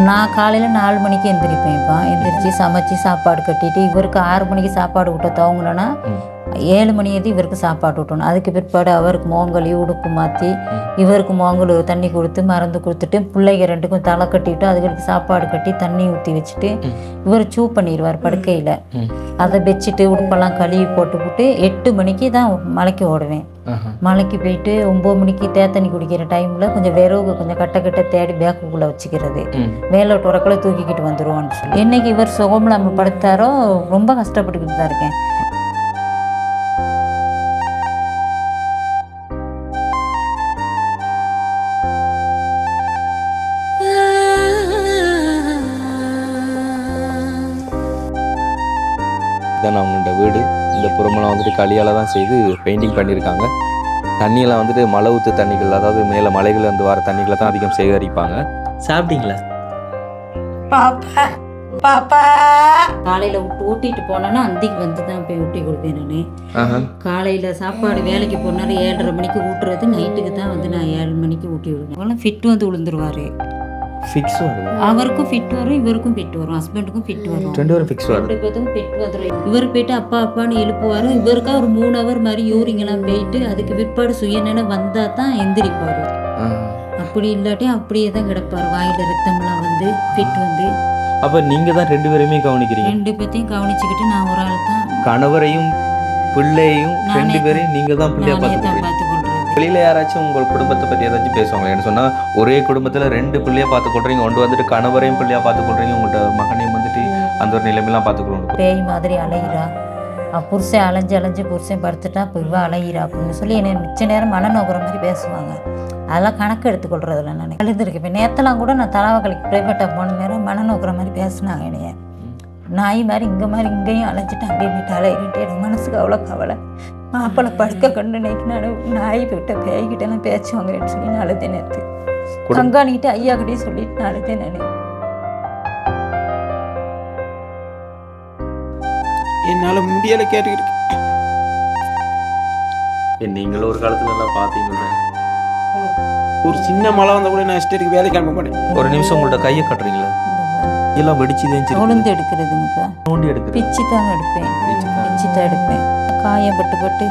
நான் காலையில் 4 மணிக்கு எந்திரிப்பேன்ப்பா. எந்திரிச்சு சமைச்சு சாப்பாடு கட்டிட்டு இவருக்கு 6 மணிக்கு சாப்பாடு ஊட்ட துவங்கினோன்னா 7 மணி ஏற்றி இவருக்கு சாப்பாடு ஊட்டணும். அதுக்கு பிற்பாடு அவருக்கு மோங்கலி உடுப்பு மாற்றி இவருக்கு மோங்கல் தண்ணி கொடுத்து மருந்து கொடுத்துட்டு பிள்ளைங்க 2க்கும் தலை கட்டிவிட்டு அதுகளுக்கு சாப்பாடு கட்டி தண்ணி ஊற்றி வச்சுட்டு இவர் சூ பண்ணிடுவார் படுக்கையில். அதை வச்சுட்டு உடுப்பெல்லாம் கழுவி போட்டுவிட்டு 8 மணிக்கு தான் மலைக்கு ஓடுவேன். மலைக்கு போயிட்டு 9 மணிக்கு தேத்தண்ணி குடிக்கிற டைமில் கொஞ்சம் விறகு கொஞ்சம் கட்ட தேடி பேக்குக்குள்ளே வச்சுக்கிறது. மேலே உரக்களை தூக்கிக்கிட்டு வந்துடுவோன்னு சொல்லி. என்னைக்கு இவர் சுகமில்லாமல் படுத்தாரோ ரொம்ப கஷ்டப்பட்டுக்கிட்டு தான் இருக்கேன். இதான் அவங்களோட வீடு. இந்த புறமெல்லாம் வந்துட்டு களியால் தான் செய்து பெயிண்டிங் பண்ணியிருக்காங்க. தண்ணியெல்லாம் வந்துட்டு மழை ஊற்று தண்ணிகள், அதாவது மேலே மலைகள்லேருந்து வர தண்ணிகளை தான் அதிகம் சேகரிப்பாங்க. சாப்பிட்டீங்களா பாப்பா? பாப்பா காலையில் ஊட்டிட்டு போனேன்னா அந்திக்கு வந்து தான் போய் ஊட்டி கொடுப்பேன் நான். காலையில் சாப்பாடு வேலைக்கு போனாரு 7:30 மணிக்கு ஊட்டுறது, நைட்டுக்கு தான் வந்து நான் 7 மணிக்கு ஊட்டி விடுவேன். ஃபிட் வந்து விழுந்துருவாரு. ஃபிக்ஸ் வரும், அவருக்கும் ஃபிட் வரும், இவருக்கும் ஃபிட் வரும், ஹஸ்பண்டுக்கும் ஃபிட் வரும், 2 பேரும் ஃபிக்ஸ் வரும். 2 பேருக்கும் ஃபிட் வந்துடும். இவர் போயிட்டு அப்பா அப்பான்னு எழுப்புவார். இவருக்கா ஒரு 3 ஹவர் மாதிரி யூரிங்கெல்லாம் போயிட்டு அதுக்கு பிற்பாடு சுயநினை வந்தால் தான் எந்திரிப்பார். அப்படி இல்லாட்டி அப்படியே தான் கிடப்பார். வாயில் ரத்தம்லாம் வந்து ஃபிட் வந்து. அப்போ நீங்கள் தான் 2 பேரையுமே கவனிக்கிறீங்க? 2 பேர்த்தையும் கவனிச்சுக்கிட்டு நான் ஒரு ஆள் தான். கணவரையும் பிள்ளையும் 2 பேரையும் நீங்கள் தான் பிள்ளையா பார்த்து கொள்றது. வெளியில் யாராச்சும் உங்கள் குடும்பத்தை பற்றி ஏதாச்சும் பேசுவாங்களே? என்ன சொன்னால் ஒரே குடும்பத்தில் 2 பிள்ளையா பார்த்து கொள்றீங்க, ஒன்று வந்துட்டு கணவரையும் பிள்ளையா பார்த்து கொள்றீங்க, உங்கள்கிட்ட மகனையும் வந்துட்டு அந்த ஒரு நிலைமையெல்லாம் பார்த்துக்கணும். பேய் மாதிரி அலையிறா, புருஷன் அலைஞ்சு புருஷன் படுத்துட்டா இப்போ இவ அலையிறா அப்படின்னு சொல்லி என்னை மிச்ச நேரம் மனநோக்கிற மாதிரி பேசுவாங்க. அதெல்லாம் கணக்கு எடுத்துக்கொள்றதில்ல. நான் எழுந்திருக்கேன். இப்போ நேற்றுலாம் கூட நான் தலைவாக்கலைக்கு ப்ரைவேட்டாக போன நேரம் மனநோக்கிற மாதிரி பேசினாங்க என்னைய. நாய் மாதிரி இங்கேயும் அலைஞ்சிட்டு அங்கேயும் போயிட்டு அலையிட்டு எனக்கு மனசுக்கு அவ்வளோ கவலை. மாப்பிள்ளை படுக்க கண்டு நான் நாய் போயிட்ட பேய்கிட்டலாம் பேச்சுவாங்கன்னு சொல்லி நான் அழுதேன். நேற்று கங்காணிக்கிட்டு ஐயாக்கிட்டே சொல்லிட்டு நான் அழுதேன். நான் என்னால் முடியலை கேட்டுக்கிட்டு. நீங்களும் ஒரு காலத்துல எல்லாம் பார்த்தீங்கன்னா ஒரு சின்ன மழை வந்தால் கூட நான் எஸ்டேட்டுக்கு வேலைக்கு அனுப்ப மாட்டேன். ஒரு நிமிஷம் உங்கள்கிட்ட கையை கட்டுறீங்களா? எல்லாம் வெடிச்சுதான் உளுந்து எடுக்கிறதுங்க, நோண்டி எடுக்கிறேன், பிச்சு தாங்க எடுப்பேன், பிச்சு தான் எடுப்பேன். காயம் பட்டு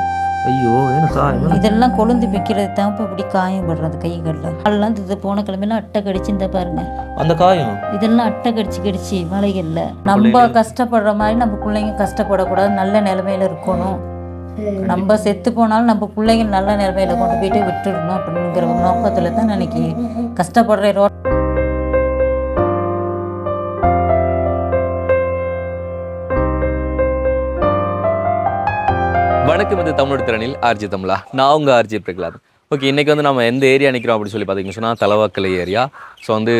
ஐயோ எனக்கு இதெல்லாம் கொழுந்து பிக்கிறது தான். இப்போ இப்படி காயம் படுறது கைகளில். அதெல்லாம் இது போன கிழமையெல்லாம் அட்டை கடிச்சு இந்த பாருங்க அந்த காயம். இதெல்லாம் அட்டை கடிச்சு மலைகளில். நம்ம கஷ்டப்படுற மாதிரி நம்ம பிள்ளைங்க கஷ்டப்படக்கூடாது, நல்ல நிலைமையில இருக்கணும். நம்ம செத்து போனாலும் நம்ம பிள்ளைங்க நல்ல நிலைமையில கொண்டு போயிட்டு விட்டுடணும் அப்படிங்கிற நோக்கத்துல தான் நினைக்கி கஷ்டப்படுற. வணக்கம், இது தமிழோட திறனில் ஆர்ஜி தமிழா. நான் உங்கள் ஆர்ஜி பிரகலாத். ஓகே, இன்றைக்கி வந்து நம்ம எந்த ஏரியா நிற்கிறோம் அப்படின்னு சொல்லி பார்த்தீங்கன்னு சொன்னால் தலவாக்கலை ஏரியா. ஸோ வந்து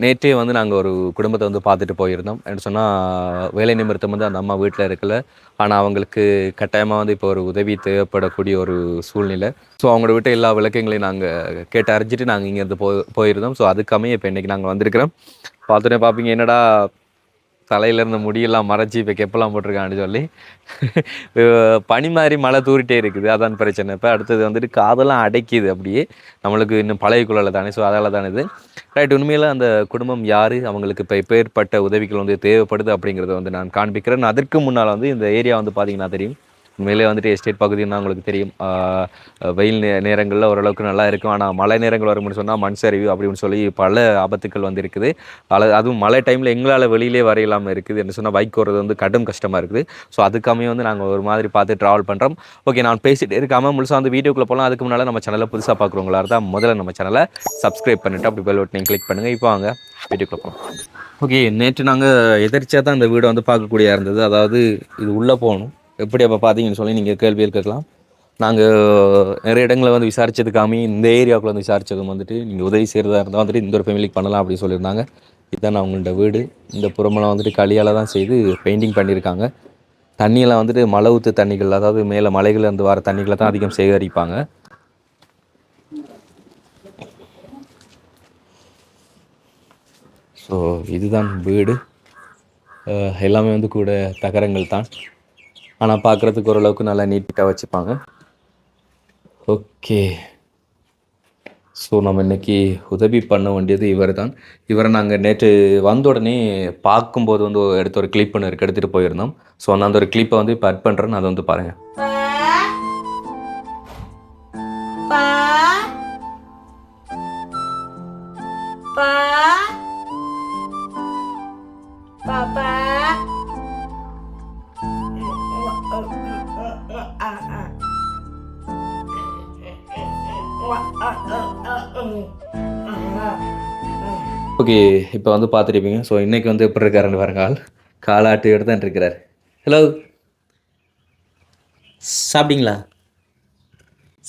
நேற்றே வந்து நாங்கள் ஒரு குடும்பத்தை வந்து பார்த்துட்டு போயிருந்தோம். என்ன சொன்னால் வேலை நிமித்தம் வந்து அந்த அம்மா வீட்டில் இருக்கல, ஆனால் அவங்களுக்கு கட்டாயமாக வந்து இப்போ ஒரு உதவி தேவைப்படக்கூடிய ஒரு சூழ்நிலை. ஸோ அவங்களோட விட்டு எல்லா விளக்கங்களையும் நாங்கள் கேட்டு அறிஞ்சிட்டு நாங்கள் இங்கேருந்து போயிருந்தோம். ஸோ அதுக்காமே இப்போ இன்றைக்கி நாங்கள் வந்திருக்கிறோம். பார்த்துட்டே பார்ப்பீங்க என்னடா தலையில் இருந்த முடியெல்லாம் மறைச்சி இப்போ கெப்பெல்லாம் போட்டிருக்கான்னு சொல்லி பனி மாதிரி மழை தூரிட்டே இருக்குது. அதான் பிரச்சனை. இப்போ அடுத்தது வந்துட்டு காதெல்லாம் அடைக்கிது அப்படியே, நம்மளுக்கு இன்னும் பழைய குழலை தானே. ஸோ அதால் தானே இது ரைட். உண்மையில் அந்த குடும்பம் யார், அவங்களுக்கு இப்போ எப்பேற்பட்ட உதவிகள் வந்து தேவைப்படுது அப்படிங்கிறத வந்து நான் காண்பிக்கிறேன். அதற்கு முன்னால் வந்து இந்த ஏரியா வந்து பார்த்திங்கன்னா தெரியும், உண்மையிலே வந்துட்டு எஸ்டேட் பகுதின்னா உங்களுக்கு தெரியும். வெயில் நேரங்களில் ஓரளவுக்கு நல்லா இருக்கும், ஆனால் மழை நேரங்கள் வரும்னு சொன்னால் மண் சரிவு அப்படின்னு சொல்லி பல ஆபத்துக்கள் வந்து இருக்குது. அதுவும் மழை டைமில் எங்களால் வெளியிலே வரையில்லாமல் இருக்குது. என்ன சொன்னால் பைக் ஓடுறது வந்து கடும் கஷ்டமாக இருக்குது. ஸோ அதுக்காமே வந்து நாங்கள் ஒரு மாதிரி பார்த்து ட்ராவல் பண்ணுறோம். ஓகே, நான் பேசிகிட்டு இருக்காமல் முழுசாக வந்து வீடியோக்குள்ளே போகலாம். அதுக்கு முன்னால் நம்ம சேனலை புதுசாக பார்க்குறவங்களா இருந்தால் முதல்ல நம்ம சேனலை சப்ஸ்கிரைப் பண்ணிவிட்டு அப்படி பெல் பட்டனை கிளிக் பண்ணுங்கள். இப்போ வாங்க வீடியோக்குள்ளே போகலாம். ஓகே, நேற்று நாங்கள் எதிர்ச்சியாக தான் இந்த வீடை வந்து பார்க்கக்கூடியா இருந்தது. அதாவது இது உள்ளே போகணும் எப்படி அப்போ பார்த்தீங்கன்னு சொல்லி நீங்கள் கேள்வியில் கேட்கலாம். நாங்கள் நிறைய இடங்களை வந்து விசாரித்ததுக்காமே இந்த ஏரியாவுக்குள்ள வந்து விசாரித்ததும் வந்துட்டு நீங்கள் உதவி செய்கிறதா இருந்தால் வந்துட்டு இந்த ஒரு ஃபேமிலிக்கு பண்ணலாம் அப்படின்னு சொல்லியிருந்தாங்க. இதுதான் அவங்கள்ட்ட வீடு. இந்த புறமெல்லாம் வந்துட்டு களியால் தான் செய்து பெயிண்டிங் பண்ணியிருக்காங்க. தண்ணியெல்லாம் வந்துட்டு மழை ஊற்று தண்ணிகள், அதாவது மேலே மலைகள்லேருந்து வர தண்ணிகளை தான் அதிகம் சேகரிப்பாங்க. ஸோ இதுதான் வீடு. எல்லாமே வந்து கூட தகரங்கள் தான், ஆனால் பார்க்குறதுக்கு ஓரளவுக்கு நல்லா நீட்டாக வச்சுப்பாங்க. ஓகே, ஸோ நம்ம இன்னைக்கு உதவி பண்ண வேண்டியது இவர் தான். இவரை நாங்கள் நேற்று வந்த உடனே பார்க்கும்போது வந்து எடுத்த ஒரு கிளிப் ஒன்று எடுத்துகிட்டு போயிருந்தோம். ஸோ அந்த ஒரு கிளிப்பை வந்து இப்போ அட் பண்ணுறேன், அதை வந்து பாருங்கள். ஓகே, இப்போ வந்து பார்த்துருப்பீங்க. ஸோ இன்றைக்கி வந்து எப்படி இருக்காருன்னு பாருங்க. காலாட்டு எடுத்து தான் இருக்கிறார். ஹலோ, சாப்பிட்டீங்களா?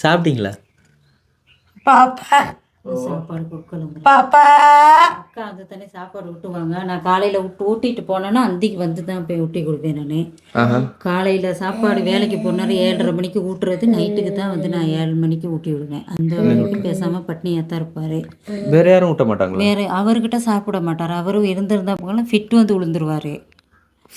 சாப்பிட்டீங்களா? பாப்பா சாப்பாடு கொடுக்கணும். பாப்பா அக்கா அந்த தானே சாப்பாடு ஊட்டுவாங்க. நான் காலையில் ஊட்டிட்டு போனேன்னா அந்திக்கு வந்து தான் போய் ஊட்டி கொடுப்பேன். நான் காலையில் சாப்பாடு வேலைக்கு போனாரு 7:30 மணிக்கு ஊட்டுறது, நைட்டுக்கு தான் வந்து நான் 7 மணிக்கு ஊட்டி விடுவேன். அந்த வரைக்கும் பேசாமல் பட்னியாக தான் இருப்பார். வேற யாரும் ஊட்ட மாட்டாங்களா? வேறு அவர்கிட்ட சாப்பிட மாட்டார். அவரும் இருந்திருந்தா போகலாம் ஃபிட் வந்து விழுந்துருவார்.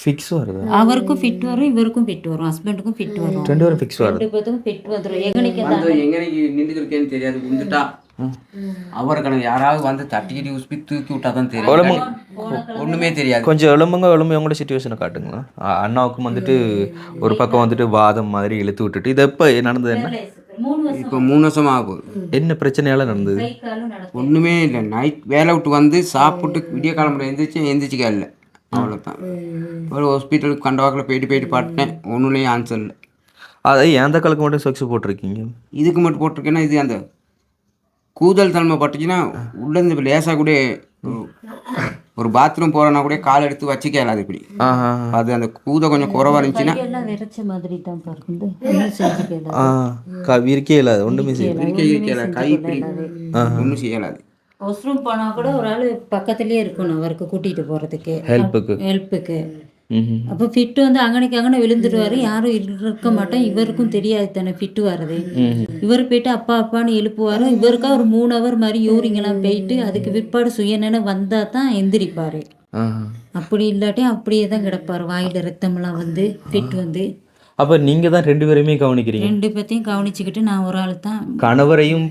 ஃபிக்ஸ் வருது? அவருக்கும் ஃபிட் வரும், இவருக்கும் ஃபிட் வரும், ஹஸ்பண்டுக்கும் ஃபிட் வரும், 2 பேரும் ஃபிக்ஸ் வருது. 2 பேருக்கும் ஃபிட் வந்துடும். எங்கனைக்கு தான் எங்கனைக்கு நின்றுட்டு இருக்கேன்னு தெரியாது. விழுந்துட்டா அவர் கணக்கு யாராவது வந்து தட்டிக்கிட்டு உஸ்பி தூக்கி விட்டா தான் தெரியும். ஒண்ணுமே தெரியாது. கொஞ்சம் எலும்புங்க உங்களோட சுச்சுவேஷனை காட்டுங்களா? அண்ணாவுக்கும் வந்துட்டு ஒரு பக்கம் வந்துட்டு வாதம் மாதிரி இழுத்து விட்டுட்டு இது எப்போ நடந்தது? என்ன 3 வருஷம் இப்போ 3 வருஷமா ஆகும். என்ன பிரச்சனையால நடந்தது? கை காலும் நடக்கும். ஒண்ணுமே இல்லை. நைட் வேலை விட்டு வந்து சாப்பிட்டு விடிய காலம்புற எந்திரிச்சிக்கா இல்லை, அவ்வளோதான். ஒரு ஹாஸ்பிட்டலுக்கு கண்டவாக்கில் போயிட்டு பார்த்தேன், ஒன்றுலேயும் ஆன்சர் இல்லை. அதை எந்த காலுக்கு மட்டும் சொக்ஸ் போட்டிருக்கீங்க? இதுக்கு மட்டும் போட்டிருக்கேன்னா இது அந்த கூதல் தலைமை பட்டுச்சுன்னா உள்ளேருந்து லேசாக கூட ஒரு பாத்ரூம் போகிறனா கூட கால் எடுத்து வச்சுக்கலாம். அது இப்படி அது அந்த கூதை கொஞ்சம் குறவா இருந்துச்சுன்னா எல்லாம் விரைச்ச மாதிரி தான் பாருங்க. ஒன்றும் செஞ்சுக்கலாம். இருக்கே இல்லாது, ஒன்றுமே இருக்கல, கை இப்படி ஒன்றும் செய்யலாது. வாஷ்ரூம் போனால் கூட ஒரு ஆள் பக்கத்துலேயே இருக்கணும் அவருக்கு கூட்டிகிட்டு போகிறதுக்கு, ஹெல்ப்புக்கு. அப்போ ஃபிட்டு வந்து அங்கனைக்கு விழுந்துடுவார். யாரும் இருக்க மாட்டோம். இவருக்கும் தெரியாது தானே ஃபிட்டு வர்றது. இவர் போயிட்டு அப்பா அப்பான்னு எழுப்புவார். இவருக்கா ஒரு 3 ஹவர் மாதிரி யூரிங்கெல்லாம் போயிட்டு அதுக்கு பிற்பாடு சுயநினை வந்தால் தான் எந்திரிப்பார். அப்படி இல்லாட்டி அப்படியே தான் கிடப்பார். வாயில் ரத்தமெல்லாம் வந்து ஃபிட் வந்து. அப்போ நீங்கள் தான் 2 பேரையுமே கவனிக்கிறீங்க? 2 பேர்த்தையும் கவனிச்சுக்கிட்டு நான் ஒரு ஆள் தான். கணவரையும்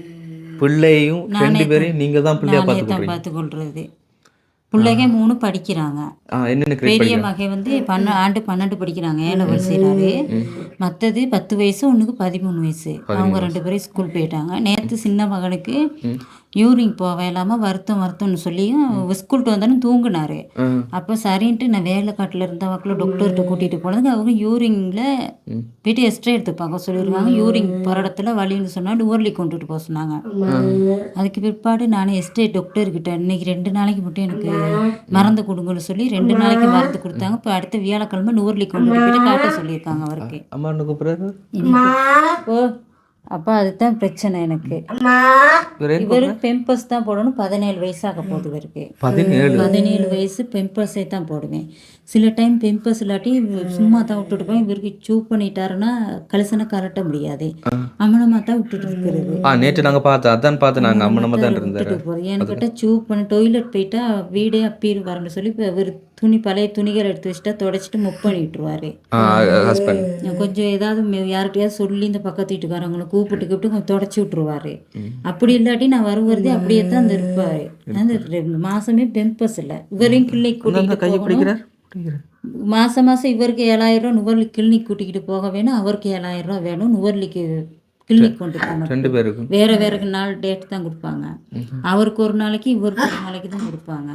பிள்ளையும் 2 பேரையும் நீங்கள் தான் பிள்ளையா பார்த்துக்கொள்றது. பிள்ளைங்க 3 படிக்கிறாங்க. பெரிய மகை வந்து 12 படிக்கிறாங்க, A-level செய்கிறாரு. மற்றது 10 வயசு, ஒன்றுக்கு 13 வயசு. அவங்க 2 பேரும் ஸ்கூல் போயிட்டாங்க. நேற்று சின்ன மகனுக்கு யூரின் போக இல்லாமல் வருத்தம்னு சொல்லி ஸ்கூல்ட்டு வந்தாலும் தூங்கினாரு. அப்போ சரின்ட்டு நான் வேலைக்காட்டில் இருந்த வாக்கில் டாக்டர்கிட்ட கூட்டிகிட்டு போனதுக்கு அவங்க யூரினில் போயிட்டு எக்ஸ்ட்ரா எடுத்துப்பாங்க சொல்லிடுவாங்க. யூரின் போகிற இடத்துல வலின்னு சொன்னால் நுவர்லி கொண்டுட்டு போக சொன்னாங்க. அதுக்கு பிற்பாடு நான் எஸ்டேட் டாக்டர்கிட்ட இன்னைக்கு 2 நாளைக்கு மட்டும் எனக்கு மருந்து கொடுங்கன்னு சொல்லி 2 நாளைக்கு மருந்து கொடுத்தாங்க. இப்போ அடுத்த வியாழக்கிழமை நுவர்லி கொண்டுட்டு போயிட்டு காட்ட சொல்லியிருக்காங்க அவருக்கு. ஓ அப்போ அதுதான் பிரச்சனை எனக்கு. இவருக்கு பெம்பர்ஸ் தான் போடணும். 17 வயசாக போகுது இவருக்கு. 17 வயசு பெம்பர்ஸே தான் போடுவேன். சில டைம் பெம்பர்ஸ் இல்லாட்டி சும்மா தான் விட்டுட்டு போய் இவருக்கு சூப் பண்ணிட்டாருன்னா கலசனை கரட்ட முடியாது. அம்மனமாக தான் விட்டுட்டு இருக்கிறது. நேற்று நாங்கள் பார்த்து நாங்கள் அம்மனமாக தான் விட்டுட்டு போகிறோம். என்கிட்ட சூப் பண்ணி டொய்லெட் போயிட்டா வீடே அப்பீர் வரணும்னு சொல்லி இப்போ இவர் பழைய துணிகள் எடுத்து வச்சுட்டா தொடச்சிட்டு முப் பண்ணி விட்டுருவாரு. கொஞ்சம் ஏதாவது யார்கிட்டயாவது சொல்லி இந்த பக்கத்து வீட்டுக்காரங்களை கூப்பிட்டு கொஞ்சம் தொடச்சி விட்டுருவாரு. அப்படி இல்லாட்டி நான் வருவதே அப்படியே தான் அந்த இருப்பாரு. அந்த மாசமே பெம்பஸ் இல்லை. இவரையும் கிளினிக் கூட்டிகிட்டு மாசம் இவருக்கு 7,000 நுவர்லி கிளினிக் கூட்டிக்கிட்டு போக வேணும். அவருக்கு 7,000 வேணும். நுவர்லிக்கு கிளினிக் கொண்டு போகணும். வேற நாள் டேட் தான் கொடுப்பாங்க. அவருக்கு ஒரு நாளைக்கு இவருக்கு ஒரு நாளைக்கு தான் கொடுப்பாங்க.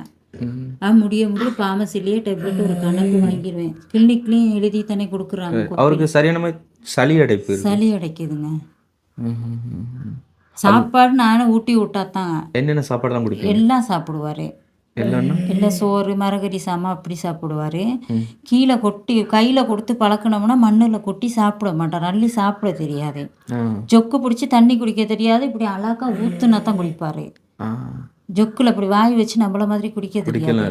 முடிய ஃபார்மசிலேயே டேப்லெட் ஒரு கணக்கு வாங்கிடுவேன். கிளினிக்லேயும் எழுதி தானே கொடுக்குறாங்க. அவருக்கு சரியான சளி அடைக்குதுங்க. சாப்பாடு நானும் ஊட்டி விட்டாதான். என்னென்ன சாப்பாடு தான் கொடுப்பீங்க? எல்லாம் சாப்பிடுவாரு. இல்லை சோறு மரகரி சாமா அப்படி சாப்பிடுவாரு. கீழே கொட்டி கையில் கொடுத்து பழக்கணும்னா மண்ணில் கொட்டி சாப்பிட மாட்டார். அள்ளி சாப்பிட தெரியாது. ஜொக்கு பிடிச்சி தண்ணி குடிக்க தெரியாது. இப்படி அழகா ஊத்துனா தான் குடிப்பாரு. ஜொக்குல அப்படி வாய் வச்சு நம்மள மாதிரி குடிக்க தெரியாது.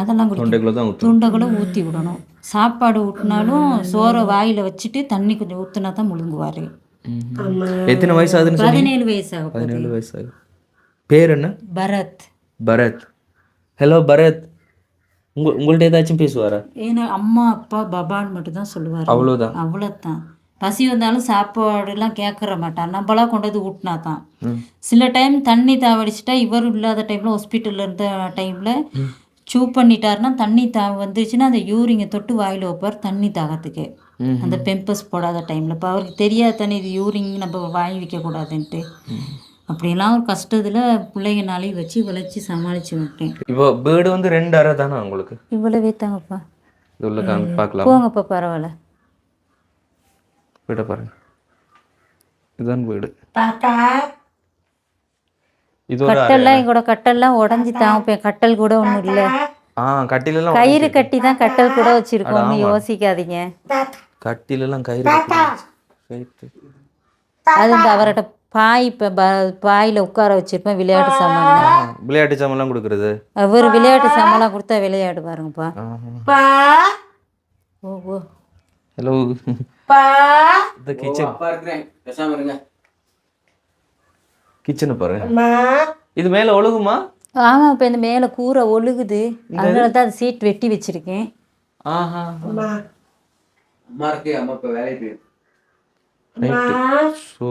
அதெல்லாம் குடிக்க துண்டை ஊற்றி விடணும். சாப்பாடு ஊட்டினாலும் சோறை வாயில வச்சுட்டு தண்ணி கொஞ்சம் ஊத்துனா தான் முழுங்குவாரு. எத்தனை வயசு ஆகுது? 17 வயசாக. 17 வயசு. பேர் என்ன? பரத். ஹலோ பரத், உங்கள்ட்ட ஏதாச்சும் பேசுவாரா? ஏன்னா அம்மா அப்பா பபான்னு மட்டும் தான் சொல்லுவார். அவ்வளோதான். பசி வந்தாலும் சாப்பாடுலாம் கேட்குற மாட்டான், நம்மளா கொண்டு வந்து ஊட்டினா தான். சில டைம் தண்ணி தாவடிச்சிட்டா இவர் இல்லாத டைமில் ஹாஸ்பிட்டலில் இருந்த டைமில் சூப் பண்ணிட்டாருன்னா தண்ணி வந்துச்சுன்னா அந்த யூரிங்கை தொட்டு வாயில் வைப்பார் தண்ணி தாகத்துக்கு. அந்த பெம்பஸ் போடாத டைமில் இப்போ அவருக்கு தெரியாத தண்ணி இது யூரிங் நம்ம வாங்கி வைக்கக்கூடாதுன்ட்டு அப்படிலாம் ஒரு கஷ்டத்தில் பிள்ளைங்க நாளைக்கு வச்சு விளைச்சி சமாளித்து விட்டேன். இப்போ பேர்டு வந்து 2 அறை தானே உங்களுக்கு? இவ்வளவே தாங்கப்பா. இது உள்ள பார்க்கலாம். போங்கப்பா, பரவாயில்ல. வீடை பாருங்க, இதுதான் வீடு. தாத்தா இது ஒரு கட்டெல்லாம் எங்களோட கட்டெல்லாம் உடஞ்சி தாங்க, கட்டல் கூட ஒன்றும் இல்லை. கட்டிலெல்லாம் கயிறு கட்டி தான் கட்டல் கூட வச்சிருக்கோம், ஒன்றும் யோசிக்காதீங்க. கட்டிலெல்லாம் கயிறு கட்டி. அது இந்த அவர்கிட்ட பாய் இப்போ பாயில் உட்கார வச்சிருப்பேன், விளையாட்டு சாமான். விளையாட்டு சாமான்லாம் கொடுக்குறது. அவர் விளையாட்டு சாமான்லாம் கொடுத்தா விளையாடு பாருங்கப்பா. பா ஓ ஓ ஹலோ, பா இந்த கிச்சன். அப்பா இருக்கிறேன், பேசாம இருங்க. கிச்சனை பாருங்க. அம்மா இது மேலே ஒழுகுமா? ஆமாம், இப்போ இந்த மேலே கூரை ஒழுகுது, அதனால தான் அது சீட் வெட்டி வச்சிருக்கேன். ஆஹா, அம்மா அம்மா இருக்கு, அம்மா இப்போ வேலைக்கு போயிருக்கு. ரைட்டு. ஸோ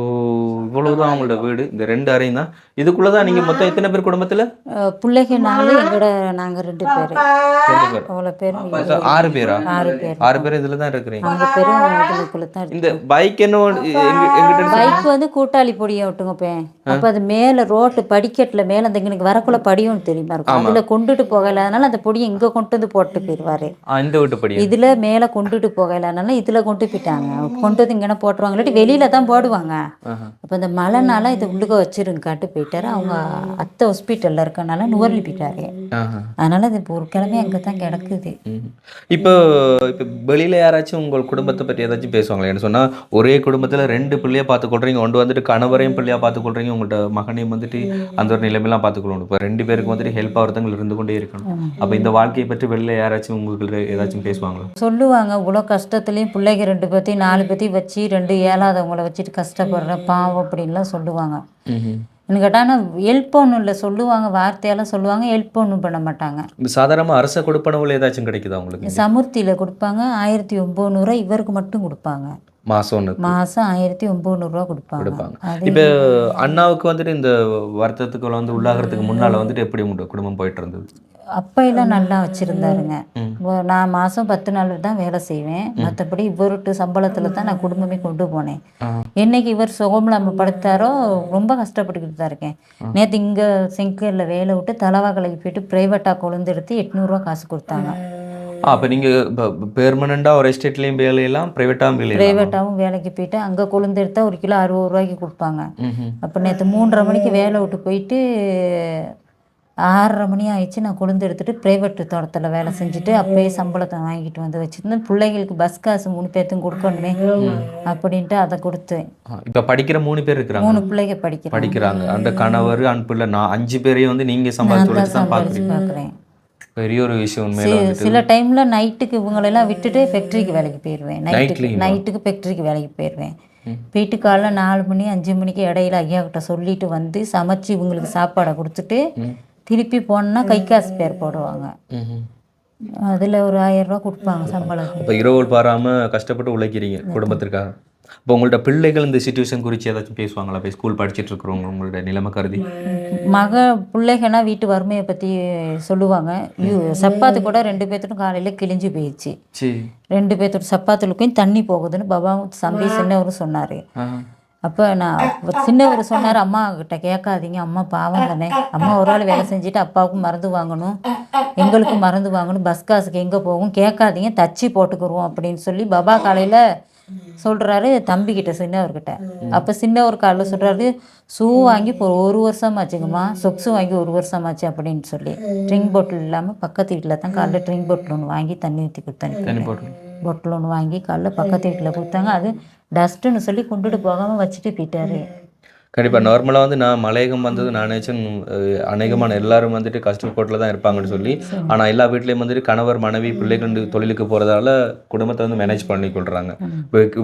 இவ்வளவுதான் அவங்களோட வீடு. இந்த 2 அறையும் தான். இதுக்குள்ளதான் நீங்க மொத்தம் எத்தனை பேர் குடும்பத்துல? பிள்ளைங்க நாங்கள் 2 பேர், 2 பேர். அவ்வளோ பேரும் 6 பேரா? 6 பேர். 6 பேர் இதுல தான் இருக்கிறீங்க. 5 பேரும் இதுக்குள்ளே தான் இருக்கு. இந்த பைக் என்ன எங்கிட்ட பைக் வந்து கூட்டாளி பொடியை விட்டுங்க போய், அப்போ அது மேலே ரோட்டு படிக்கட்டில் மேலே அந்த இங்கே வரக்குள்ள படியும் தெரியுமா இருக்கும், அதில் கொண்டுட்டு போகல, அதனால அந்த பொடியை இங்கே கொண்டு வந்து போட்டு போயிடுவாரு. இந்த வீட்டு படி இதில் மேலே கொண்டுட்டு போகல, அதனால இதில் கொண்டு போயிட்டாங்க. கொண்டு வந்து இங்கே போட்டுருவாங்க, இல்லாட்டி வெளியில தான் போடுவாங்க. அப்போ இந்த மழைனால இதை உள்ளுக்க வச்சிருங்க காட்டு போயிட்டாரு. அவங்க அத்தை ஹாஸ்பிட்டலில் இருக்கனால நுவர்லி போயிட்டாரு, அதனால அது இப்போ ஒரு கிழமை அங்கே தான் கிடக்குது. இப்போ இப்போ வெளியில யாராச்சும் உங்கள் குடும்பத்தை பற்றி ஏதாச்சும் பேசுவாங்களா? என்ன சொன்னா ஒரே குடும்பத்துல 2 பிள்ளையா பார்த்துக்கொள்றீங்க, ஒன்று வந்துட்டு கணவரையும் பிள்ளையா பார்த்துக்கொள்றீங்க, உங்கள்கிட்ட மகனையும் வந்துட்டு அந்த ஒரு நிலைமையெல்லாம் பார்த்துக்கொள்ளணும். இப்போ 2 பேருக்கு வந்துட்டு ஹெல்ப் ஆகிறதுங்க இருந்து கொண்டே இருக்கணும். அப்போ இந்த வாழ்க்கையை பற்றி வெளியில யாராச்சும் உங்களுக்கு ஏதாச்சும் பேசுவாங்களா? சொல்லுவாங்க, இவ்வளோ கஷ்டத்துலேயும் பிள்ளைங்க 2 பேர்த்தையும் 4 பேர்த்தையும் வச்சு 2 ஏழாதவங்கள வச்சுட்டு கஷ்டப்படுற பாவம் அப்படின்லாம் சொல்லுவாங்க. எனக்கு கேட்டால் ஆனால் ஹெல்ப் ஒன்றும் இல்லை சொல்லுவாங்க, வார்த்தையெல்லாம் சொல்லுவாங்க, ஹெல்ப் ஒன்றும் பண்ண மாட்டாங்க. சாதாரணமாக அரச கொடுப்பனவுல ஏதாச்சும் கிடைக்குதா உங்களுக்கு? சமுர்த்தியில் கொடுப்பாங்க 1900 இவருக்கு மட்டும் கொடுப்பாங்க. மாதம் 1900 கொடுப்பாங்க. இப்போ அண்ணாவுக்கு வந்துட்டு இந்த வருத்தத்துக்கு வந்து உள்ளாகிறதுக்கு முன்னால் வந்துட்டு எப்படி குடும்பம் போயிட்டு இருந்தது? அப்பையெல்லாம் நல்லா வச்சுருந்தாருங்க. நான் மாதம் 10 நாள் தான் வேலை செய்வேன், மற்றபடி இவருட்டு சம்பளத்தில் தான் நான் குடும்பமே கொண்டு போனேன். என்னைக்கு இவர் சுகமில்லாமல் படுத்தாரோ ரொம்ப கஷ்டப்பட்டுக்கிட்டு தான் இருக்கேன். நேற்று இங்கே செங்கல்ல வேலை விட்டு தலவாக்கலைக்கு போயிட்டு ப்ரைவேட்டாக கொழுந்து எடுத்து 800 காசு கொடுத்தாங்க. அப்போ நீங்கள் பெர்மனண்டாக ஒரு எஸ்டேட்லேயும் வேலையெல்லாம் ப்ரைவேட்டாகவும் வேலைக்கு போயிட்டு அங்கே கொழுந்து எடுத்தால் 1 கிலோ 60 ரூபாய்க்கு கொடுப்பாங்க. அப்போ நேற்று 3:30 மணிக்கு வேலை விட்டு போயிட்டு 6:30 மணி ஆயிடுச்சு. நான் கொழுந்து எடுத்துகிட்டு ப்ரைவேட் தோட்டத்தில் வேலை செஞ்சுட்டு அப்போயே சம்பளத்தை வாங்கிட்டு வந்து வச்சுருந்தேன். பிள்ளைங்களுக்கு பஸ் காசு 3 பேர்த்தும் கொடுக்கணுமே அப்படின்ட்டு அதை கொடுத்தேன். இப்போ படிக்கிற 3 பேர் இருக்கிறாங்க, 3 பிள்ளைங்க படிக்கிறாங்க. அந்த கணவர் பிள்ளை 5 பேரையும் வந்து நீங்கள் சம்பாதிச்சு பார்க்குறேன். பெரிய ஒரு விஷயம் உண்மையில. சில டைமில் நைட்டுக்கு இவங்களெல்லாம் விட்டுட்டு ஃபேக்ட்ரிக்கு வேலைக்கு போயிடுவேன். நைட்டுக்கு ஃபேக்ட்ரிக்கு வேலைக்கு போயிடுவேன். போயிட்டு காலைல 4 மணி 5 மணிக்கு இடையில ஐயா கிட்ட சொல்லிட்டு வந்து சமைச்சு இவங்களுக்கு சாப்பாடை கொடுத்துட்டு திருப்பி போனோன்னா கை காசு பேர் போடுவாங்க. அதில் ஒரு 1000 ரூபா கொடுப்பாங்க சம்பளம். இப்போ இரவு பாராமல் கஷ்டப்பட்டு உழைக்கிறீங்க குடும்பத்திற்காக. இப்போ உங்கள்ட்ட பிள்ளைகள் இந்த சிச்சுவேஷன் குறித்து ஏதாச்சும் பேசுவாங்களா? போய் ஸ்கூல் படிச்சுட்டு இருக்கிறவங்க உங்களோட நிலைமை கருதி பிள்ளைங்கன்னா வீட்டு வறுமையை பற்றி சொல்லுவாங்க. சப்பாத்து கூட 2 பேர்த்துக்கும் காலையில் கிழிஞ்சு போயிடுச்சு. 2 பேர்த்தோட சப்பாத்துலுக்கும் தண்ணி போகுதுன்னு பாபாவும் தம்பி சின்னவரும் சொன்னார். அப்போ நான் சின்னவர் சொன்னார், அம்மா கிட்ட கேட்காதீங்க, அம்மா பாவம் தானே, அம்மா ஒரு ஆள் வேலை செஞ்சுட்டு அப்பாவுக்கும் மருந்து வாங்கணும் எங்களுக்கும் மருந்து வாங்கணும், பஸ் காசுக்கு எங்கே போகும், கேட்காதீங்க தச்சு போட்டுக்குருவோம் அப்படின்னு சொல்லி பாபா காலையில் சொல்கிறாரு தம்பிக்கிட்ட சின்னவர்கிட்ட. அப்போ சின்னவர் காலையில் சொல்கிறாரு, ஷூ வாங்கி இப்போ 1 வருஷமாச்சுங்கம்மா, சொக்ஸு வாங்கி 1 வருஷமாச்சு அப்படின்னு சொல்லி. ட்ரிங்க் பாட்டில் இல்லாமல் பக்கத்து வீட்டில் தான் காலைல ட்ரிங்க் பாட்டில் ஒன்று வாங்கி தண்ணி ஊற்றி கொடுத்தாங்க. பாட்டில் ஒன்று வாங்கி காலைல பக்கத்து வீட்டில் கொடுத்தாங்க. அது டஸ்ட்டுன்னு சொல்லி கொண்டுட்டு போகாமல் வச்சுட்டு போயிட்டாரு. கண்டிப்பாக நார்மலாக வந்து நான் மலையகம் வந்தது நான் நினச்சேன் அநேகமான எல்லாரும் வந்துட்டு கஷ்டப்போட்டில் தான் இருப்பாங்கன்னு சொல்லி. ஆனால் எல்லா வீட்லேயும் வந்துட்டு கணவர் மனைவி பிள்ளைகள் தொழிலுக்கு போகிறதால குடும்பத்தை வந்து மேனேஜ் பண்ணி கொள்கிறாங்க.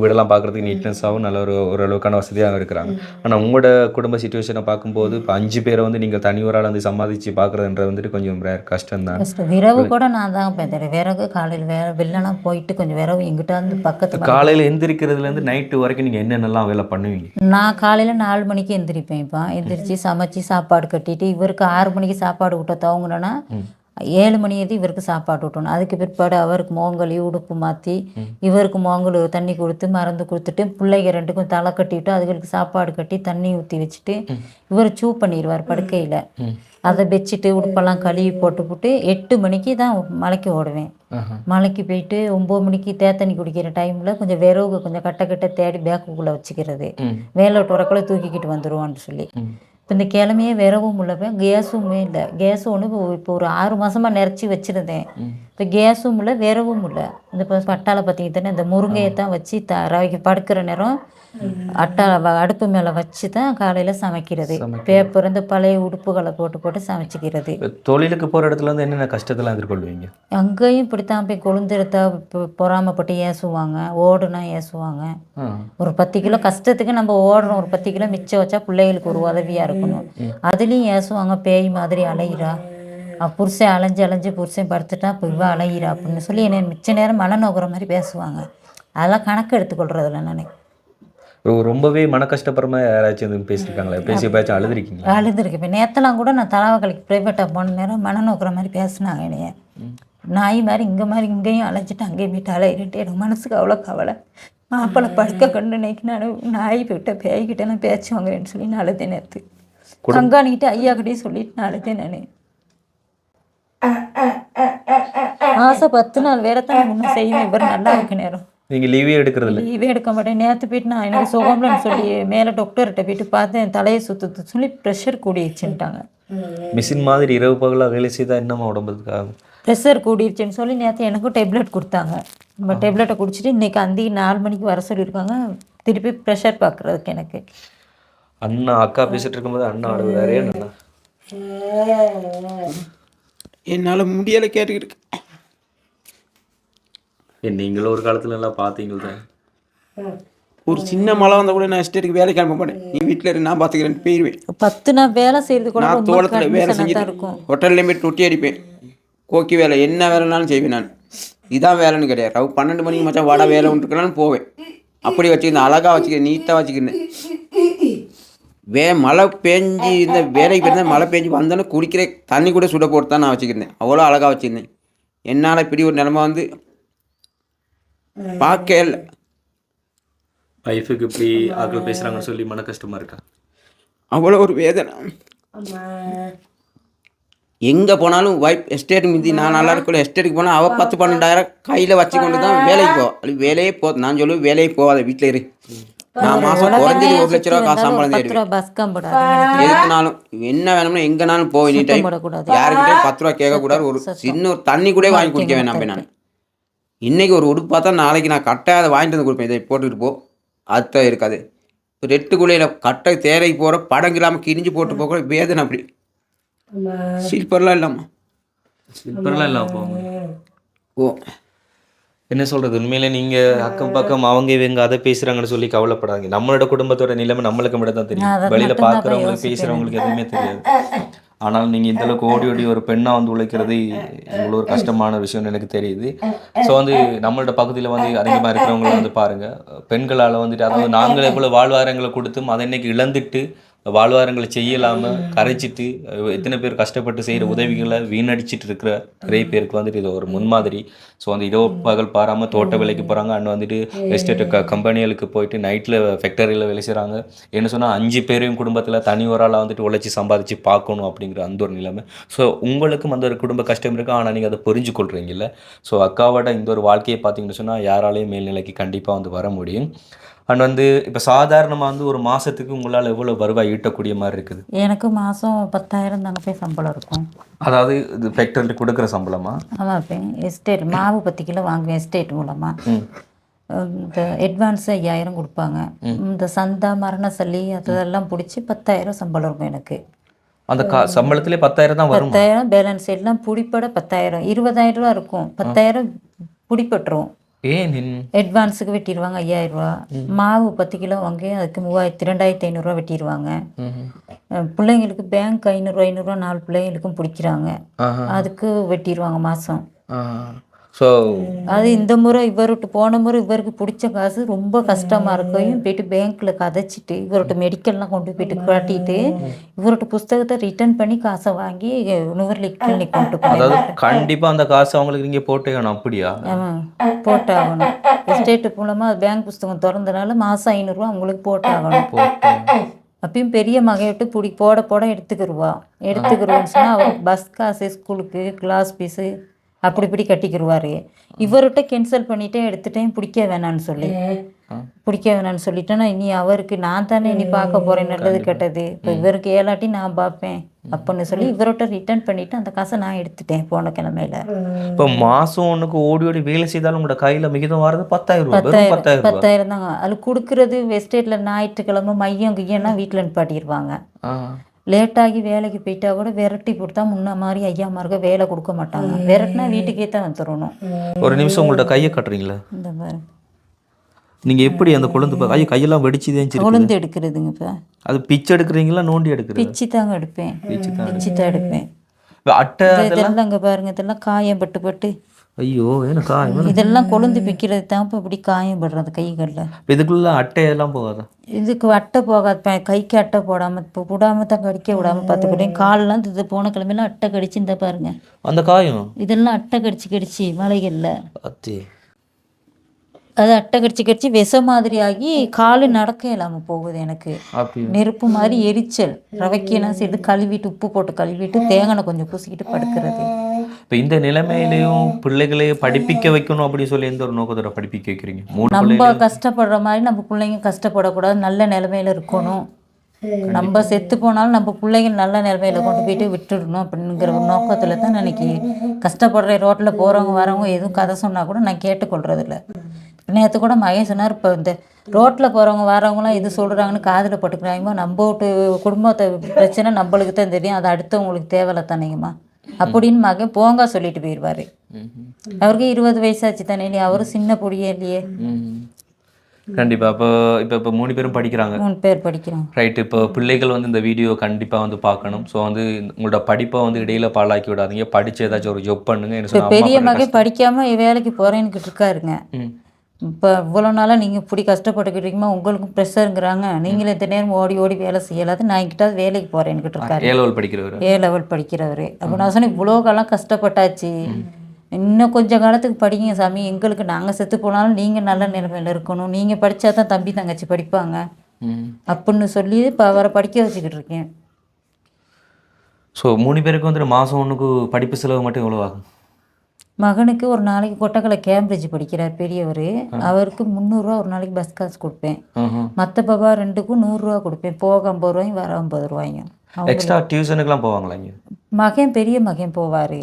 வீடெல்லாம் பார்க்குறதுக்கு நீட்னஸாகவும் நல்ல ஓரளவுக்கான வசதியாக இருக்கிறாங்க. ஆனால் உங்களோட குடும்ப சுச்சுவேஷனை பார்க்கும்போது இப்போ 5 பேரை வந்து நீங்கள் தனி ஒரு ஆள் வந்து சமாளித்து பார்க்குறதுன்றது வந்துட்டு கொஞ்சம் கஷ்டம் தான். விரவு கூட நான் தான் பேசுகிறேன். விறகு காலையில் வெளிலலாம் போயிட்டு கொஞ்சம் விரவு எங்கிட்ட வந்து பக்கத்தில் காலையில் எந்திரிக்கிறதுலேருந்து நைட்டு வரைக்கும் நீங்கள் என்னென்னலாம் வேலை பண்ணுவீங்க? நான் காலையில் 4 மணிக்கு எந்திரிப்பேன். இப்போ எந்திரிச்சு சமைச்சு சாப்பாடு கட்டிட்டு இவருக்கு 6 மணிக்கு சாப்பாடு விட்ட தவங்கினோன்னா 7 மணி எது இவருக்கு சாப்பாடு விட்டணும். அதுக்கு பிற்பாடு அவருக்கு மோங்கலி உடுப்பு மாற்றி இவருக்கு மோங்கல் தண்ணி கொடுத்து மருந்து கொடுத்துட்டு பிள்ளைங்க 2க்கும் தலை கட்டிவிட்டு அதுகளுக்கு சாப்பாடு கட்டி தண்ணி ஊற்றி வச்சுட்டு இவர் சூ பண்ணிடுவார் படுக்கையில். அதை வச்சுட்டு உடுப்பெல்லாம் கழுவி போட்டு 8 மணிக்கு தான் மலைக்கு ஓடுவேன். மலைக்கு போயிட்டு 9 மணிக்கு தேத்தண்ணி குடிக்கிற டைமில் கொஞ்சம் விறகு கொஞ்சம் கட்ட தேடி பேக்குக்குள்ளே வச்சுக்கிறது. வேலை விட்டு வரக்குள்ள தூக்கிக்கிட்டு வந்துடுவான்னு சொல்லி. இப்போ இந்த கிழமையே விறகும் இல்லை, கேஸுமே இல்லை. கேஸும் ஒன்று இப்போ ஒரு 6 மாதமாக நிறச்சி வச்சுருந்தேன். இப்போ கேஸும் இல்லை விறகும் இல்லை. இந்த பட்டாளை பார்த்தீங்கன்னா இந்த முருங்கையை தான் வச்சு ரவைக்கு படுக்கிற நேரம் அடுப்பு மேலே வச்சு தான் காலையில் சமைக்கிறது. பேப்பர் இந்த பழைய உடுப்புகளை போட்டு சமைச்சிக்கிறது. தொழிலுக்கு போகிற இடத்துல வந்து என்னென்ன கஷ்டத்தெல்லாம் எதிர்கொள்வீங்க? அங்கேயும் இப்படித்தான் போய் கொழுந்தெடுத்தா பொறாமப்பட்டு ஏசுவாங்க, ஓடுனா ஏசுவாங்க. ஒரு 10 கிலோ கஷ்டத்துக்கு நம்ம ஓடுறோம், ஒரு 10 கிலோ மிச்சம் வச்சா பிள்ளைகளுக்கு ஒரு உதவியாக இருக்கணும். அதுலேயும் ஏசுவாங்க, பேய் மாதிரி அலையிறா, புருஷன் அலைஞ்சு புருஷன் படுத்துட்டா இப்போ இவ அலையிறா அப்படின்னு சொல்லி என்னை மிச்ச நேரம் மன நோக்கிற மாதிரி பேசுவாங்க. அதெல்லாம் கணக்கு எடுத்துக்கொள்றதில்ல. நான் ரொம்பவே மன கஷ்டப்படுற யாராச்சும் வந்து பேசியிருக்காங்களா? பேச்சு அழுதுருக்கீங்களா? அழுதுருக்கு. இப்போ நேற்றுலாம் கூட நான் தலாவக்கலைக்கு ப்ரைவேட்டாக போன நேரம் மன நோக்கிற மாதிரி பேசினாங்க. என்னைய நாய் மாதிரி இங்கேயும் அலைஞ்சிட்டு அங்கேயும் போயிட்டு அலையிட்டு எனக்கு மனசுக்கு அவ்வளோ கவலை. மாப்பிள்ளை படுக்க கண்டு நினைக்கு நான் நாய் போய்கிட்ட பேய்கிட்ட நான் பேச்சு வாங்குறேன்னு சொல்லி நான் அழுதேன். நேற்று கங்காணிக்கிட்டு ஐயாக்கிட்டே சொல்லிட்டு நான் அழுதேன். நான் மாதம் 10 நாள் வேற தான் முன்ன செய்வேன். இவர் நல்லா இருக்கு நேரம். நீங்கள் லீவே எடுக்கிறதில்ல? லீவே எடுக்க மாட்டேன். நேற்று போயிட்டு நான் எனக்கு சுகம்லன்னு சொல்லி மேலே டாக்டர்கிட்ட போயிட்டு பார்த்தேன், தலையை சுற்று சொல்லி ப்ரெஷர் கூடிடுச்சுட்டாங்க. மிஷின் மாதிரி இரவு பகலாக வேலை செய்தால் என்னம்மா உடம்புக்காக ப்ரெஷர் கூடிடுச்சுன்னு சொல்லி நேற்று எனக்கும் டேப்லெட் கொடுத்தாங்க. நம்ம டேப்லெட்டை குடிச்சிட்டு இன்றைக்கி 4 மணிக்கு வர சொல்லியிருக்காங்க திருப்பி ப்ரெஷர் பார்க்குறதுக்கு. எனக்கு அண்ணா அக்கா பேசிட்டு இருக்கும்போது அண்ணா அழுகுறாரே. அண்ணா என்னால் முடியலை கேட்டுக்கிட்டு. நீங்களும் ஒரு காலத்துல எல்லாம் பார்த்தீங்களா தான்? ஒரு சின்ன மழை வந்தால் கூட நான் எஸ்டேட்டுக்கு வேலைக்கு அனுப்ப மாட்டேன். நீ வீட்டில் இரு, நான் பார்த்துக்கிறேன், போயிடுவேன். 10 நாள் வேலை செய்கிறது கூட நான் தோட்டத்தில் வேலை செஞ்சுட்டு இருக்கும். ஹோட்டல்லையும் போய் தொட்டி அடிப்பேன், கோக்கி வேலை, என்ன வேலைனாலும் செய்வேன். நான் இதான் வேலைன்னு கிடையாது. 12 மணிக்கு மச்சான் வாடா வேலை விட்டுருக்கலான்னு போவேன். அப்படி வச்சுக்கிறேன், அழகாக வச்சுக்கிறேன், நீட்டாக வச்சுக்கிறேன். மழை பெஞ்சு இந்த வேலைக்கு போயிருந்தேன், மழை பெஞ்சு வந்தோன்னே குடிக்கிற தண்ணி கூட சுட போட்டு தான் நான் வச்சுக்கிறேன். அவ்வளோ அழகாக வச்சுருந்தேன். என்னால் இப்படி ஒரு நிலைமை வந்து பார்க்க இல்லை. வைஃபுக்கு இப்படி ஆக்கள் பேசுகிறாங்கன்னு சொல்லி மன கஷ்டமாக இருக்கா? அவ்வளோ ஒரு வேதனை. எங்கே போனாலும் வைஃப் எஸ்டேட் மிந்தி நான் நல்லா இருக்கல, எஸ்டேட்டுக்கு போனால் அவள் 10-12 கையில் வச்சு கொண்டு தான் வேலைக்கு போவோம். வேலையே நான் சொல்லுவேன், வேலையே போகாத, வீட்டில் இரு. நான் மாதம் குறைஞ்சது 1 லட்ச ரூபா காசு சம்பளம் தேடுவேன். எதுக்குனாலும் என்ன வேணும்னா எங்கேனாலும் போவேன். எனி டைம் யாருக்கிட்டே 10 ரூபா கேட்கக்கூடாது. ஒரு சின்ன ஒரு தண்ணி கூட வாங்கி குடிக்க வேணாம். நான் இன்றைக்கி ஒரு உடுப்பு பார்த்தா நாளைக்கு நான் கட்டாக அதை வாங்கிட்டு வந்து கொடுப்பேன். இதை போட்டுக்கிட்டு போ, அதுதான் இருக்காது. இப்போ 8 குள்ளையில் கட்டை தேரைக்கு போகிற படம் இல்லாமல் கிழிஞ்சு போட்டு போக வேதனை. அப்படி ஸ்லீப்பர்லாம் இல்லாமா? ஸ்லீப்பர்லாம் இல்லாமல் போவாங்க. ஓ, என்ன சொல்கிறது, உண்மையிலே நீங்கள் அக்கம் பக்கம் அவங்க இவங்க அதை பேசுகிறாங்கன்னு சொல்லி கவலைப்படாதீங்க. நம்மளோட குடும்பத்தோட நிலைமை நம்மளுக்கு மட்டும் தான் தெரியும். வெளியில் பார்க்குறவங்களுக்கு பேசுகிறவங்களுக்கு எதுவுமே தெரியாது. ஆனால் நீங்கள் இந்தளவுக்கு ஓடி ஒரு பெண்ணாக வந்து உழைக்கிறது இவ்வளோ ஒரு கஷ்டமான விஷயம்னு எனக்கு தெரியுது. ஸோ வந்து நம்மளோட பகுதியில் வந்து அதிகமாக இருக்கிறவங்கள வந்து பாருங்கள், பெண்களால் வந்துட்டு அதாவது நாங்களே போல் வாழ்வாதாரங்களை கொடுத்தும் அதை இன்னைக்கு இழந்துட்டு வாழ்வாதாரங்களை செய்யலாமல் கரைச்சிட்டு எத்தனை பேர் கஷ்டப்பட்டு செய்கிற உதவிகளை வீணடிச்சிட்டு இருக்கிற நிறைய பேருக்கு வந்துட்டு இது ஒரு முன்மாதிரி. ஸோ வந்து இதோ பகல் பாராமல் தோட்ட வேலைக்கு போகிறாங்க, அண்ணன் வந்துட்டு எஸ்டேட் கம்பெனிகளுக்கு போயிட்டு நைட்டில் ஃபேக்டரியில் வேலை செய்கிறாங்க. என்ன சொன்னால் 5 பேரையும் குடும்பத்தில் தனி ஒரு ஆளாக வந்துட்டு உழைச்சி சம்பாதிச்சு பார்க்கணும் அப்படிங்கிற அந்த ஒரு நிலைமை. ஸோ உங்களுக்கும் அந்த ஒரு குடும்ப கஷ்டம் இருக்குது, ஆனால் நீங்கள் அதை புரிஞ்சு கொள்கிறீங்கல்ல. ஸோ அக்காவோட இந்த ஒரு வாழ்க்கையை பார்த்தீங்கன்னு சொன்னால் யாராலையும் மேல்நிலைக்கு கண்டிப்பாக வந்து வர முடியும். அண்ட் வந்து இப்போ சாதாரணமாக வந்து ஒரு மாதத்துக்கு உங்களால் எவ்வளோ வருவாய் ஈட்டக்கூடிய மாதிரி இருக்குது? எனக்கு மாதம் 10,000 தாங்க போய் சம்பளம் இருக்கும். அதாவது இது ஃபேக்டரியில் கொடுக்குற சம்பளமா? ஆமாம், எஸ்டேட் மாவு 10 கிலோ வாங்குவேன் எஸ்டேட் மூலமாக. இந்த அட்வான்ஸு 5000 கொடுப்பாங்க. இந்த சந்தா மரண சல்லி அதெல்லாம் பிடிச்சி 10,000 சம்பளம் இருக்கும் எனக்கு. அந்த சம்பளத்திலே 10,000 தான் வரும். 10,000 பேலன்ஸ் எல்லாம் பிடிப்பட 10,000 20,000 ரூபா இருக்கும். 10,000 பிடிப்பட்டுரும். ஏன் அட்வான்ஸுக்கு வெட்டிடுவாங்க 5,000 ரூபா. மாவு 10 கிலோ வாங்கி அதுக்கு 2,500 ரூபா வெட்டிடுவாங்க. பிள்ளைங்களுக்கு பேங்க் 500 ரூபா 4 பிள்ளைங்களுக்கும் பிடிக்கிறாங்க. அதுக்கு வெட்டிடுவாங்க மாதம். ஸோ அது இந்த முறை இவர்கிட்ட போன முறை இவருக்கு பிடிச்ச காசு ரொம்ப கஷ்டமாக இருக்கும். போயிட்டு பேங்க்கில் கதைச்சிட்டு இவர்கிட்ட மெடிக்கல்லாம் கொண்டு போயிட்டு காட்டிட்டு இவர்கிட்ட புஸ்தகத்தை ரிட்டர்ன் பண்ணி காசை வாங்கி நுவர்லி கிளினிக் கொண்டு அதாவது கண்டிப்பாக அந்த காசு அவங்களுக்கு நீங்கள் போட்டே வேணும். அப்படியா? ஆமாம், போட்டாகணும். எஸ்டேட்டு மூலமாக பேங்க் புஸ்தகம் திறந்தனால மாதம் 500 ரூபா அவங்களுக்கு போட்டாகணும். அப்பயும் பெரிய மகையிட்டு போட எடுத்துக்கிருவான்னு சொன்னால் அவருக்கு பஸ் காசு, ஸ்கூலுக்கு கிளாஸ் ஃபீஸு அப்படி இப்படி கட்டிக்கிடுவார். இவர்கிட்ட கேன்சல் பண்ணிட்டே எடுத்துட்டேன் பிடிக்க வேணான்னு சொல்லிட்டேன்னா இனி அவருக்கு நான் தானே இனி பார்க்க போகிறேன் நல்லது கெட்டது. இப்போ இவருக்கு ஏலாட்டி நான் பார்ப்பேன் அப்படின்னு சொல்லி இவர்கிட்ட ரிட்டர்ன் பண்ணிவிட்டு அந்த காசை நான் எடுத்துட்டேன் போன கிழமையில. இப்போ மாதம் ஒன்றுக்கு ஓடி ஓடி செய்தாலும் உங்களோட கையில் மிகுதம் வரது 10,000 தாங்க. அது கொடுக்குறது எஸ்டேட்டில் ஞாயிற்றுக்கிழமை மையம் கையன்னா வீட்டில் நிப்பாட்டிடுவாங்க. லேட்டாகி வேலைக்கு போயிட்டா கூட விரட்டி கொடுத்தா முன்ன மாதிரி ஐயாமார்க்க வேலை கொடுக்க மாட்டாங்க. விரட்டினா வீட்டுக்கே தான் வந்துடணும். ஒரு நிமிஷம் உங்கள்ட்ட கையை கட்டுறீங்களா? இந்த மாதிரி நீங்கள் எப்படி அந்த கொழுந்து கையெல்லாம் வெடிச்சுதே கொழுந்து எடுக்கிறதுங்க. இப்போ அது பிச்சு எடுக்கிறீங்களா நோண்டி எடுக்கிறீங்க? பிச்சு தாங்க எடுப்பேன். பிச்சு தான் எடுப்பேன். அட்டை இதெல்லாம் அங்கே பாருங்க, இதெல்லாம் காயம் பட்டு ஐயோ ஏன்னா இதெல்லாம் கொழுந்து பிக்கிறது தான் இப்போ இப்படி காயம் படுறது கைகளில். இதுக்குள்ள அட்டையெல்லாம் போகாதா? இதுக்கு அட்டை போகாது. கைக்கு அட்டை போடாமல் இப்போ விடாமல் தான் கடிக்க விடாமல் பார்த்துக்கிட்டேன். காலெல்லாம் இது போன கிழமையெல்லாம் அட்டை கடிச்சு இந்த பாருங்க அந்த காயம். இதெல்லாம் அட்டை கடிச்சு மலைகளில் அது அட்டை கடிச்சு விஷ மாதிரி ஆகி காலு நடக்க இல்லாமல் போகுது எனக்கு. நெருப்பு மாதிரி எரிச்சல். ரவைக்கெல்லாம் சேர்த்து கழுவிட்டு உப்பு போட்டு கழுவிட்டு தேங்காய் கொஞ்சம் பூசிக்கிட்டு படுக்கிறது. இப்போ இந்த நிலைமையிலையும் பிள்ளைகளே படிப்பிக்க வைக்கணும் அப்படி சொல்லி எந்த ஒரு நோக்கத்தோட படிப்பிக்க வைக்கிறீங்க? நம்ம கஷ்டப்படுற மாதிரி நம்ம பிள்ளைங்க கஷ்டப்படக்கூடாது, நல்ல நிலைமையில இருக்கணும். நம்ம செத்து போனாலும் நம்ம பிள்ளைங்க நல்ல நிலைமையில கொண்டு போயிட்டு விட்டுடணும் அப்படிங்கிற ஒரு நோக்கத்தில் தான் நான் இன்னைக்கு கஷ்டப்படுற. ரோட்டில் போகிறவங்க வரவங்க எதுவும் கதை சொன்னால் கூட நான் கேட்டுக்கொள்றதில்ல. நேற்று கூட மகன் சொன்னார், இப்போ இந்த ரோட்டில் போகிறவங்க வரவங்களாம் எது சொல்கிறாங்கன்னு காதில் பட்டுக்கிறாங்கம்மா. நம்ம குடும்பத்தை பிரச்சனை நம்மளுக்கு தான் தெரியும், அது அடுத்தவங்களுக்கு தேவையில்ல தானேங்கம்மா அப்படின்னு மகன் போங்க சொல்லிட்டு போயிடுவார். அவருக்கு 20 வயசாச்சு தானே, நீ அவரும் சின்ன பொடியே இல்லையே. கண்டிப்பாக. இப்போ 3 பேரும் படிக்கிறாங்க. 3 பேர் படிக்கிறாங்க. ரைட்டு. இப்போ பிள்ளைகள் இந்த வீடியோ கண்டிப்பாக பார்க்கணும். ஸோ உங்களோட படிப்பை இடையில பாழாக்கி விடாதீங்க. படித்து ஏதாச்சும் ஒரு ஜொப் பண்ணுங்க. இப்போ பெரிய மகன் படிக்காமல் வேலைக்கு போகிறேன்னுக்கிட்டு இருக்காருங்க. இப்போ இவ்வளோ நாளாக நீங்கள் இப்படி கஷ்டப்பட்டுக்கிட்டீங்கம்மா, உங்களுக்கும் ப்ரெஷருங்கிறாங்க, நீங்களே இந்த நேரம் ஓடி ஓடி வேலை செய்யலாது, நான் என்கிட்ட வேலைக்கு போகிறேன்னுக்கிட்டு இருக்காரு. A லெவல் படிக்கிறவர். அப்போ நான் சொன்னேன், இவ்வளோ காலம் கஷ்டப்பட்டாச்சு, இன்னும் கொஞ்சம் காலத்துக்கு படிங்க சாமி, எங்களுக்கு நாங்கள் செத்து போனாலும் நீங்கள் நல்ல நிலைமையில் இருக்கணும், நீங்கள் படித்தா தான் தம்பி தங்கச்சி படிப்பாங்க அப்படின்னு சொல்லி இப்போ அவரை படிக்க வச்சுக்கிட்டு இருக்கேன். ஸோ 3 பேருக்கு மாதம் ஒன்றுக்கு படிப்பு செலவு மட்டும் எவ்வளோ ஆகும்? மகனுக்கு ஒரு நாளைக்கு கொட்டக்கலை கேம்பிரிட்ஜ் படிக்கிறார் பெரியவர், அவருக்கு 300 ரூபா ஒரு நாளைக்கு பஸ் காசு கொடுப்பேன். மற்ற பாபா 2க்கும் 100 ரூபா கொடுப்பேன். போக 50 ரூபாயும் வர 50 ரூபாயும். எக்ஸ்ட்ரா டியூஷனுக்குலாம் போவாங்களா? பெரிய மகன் போவார்,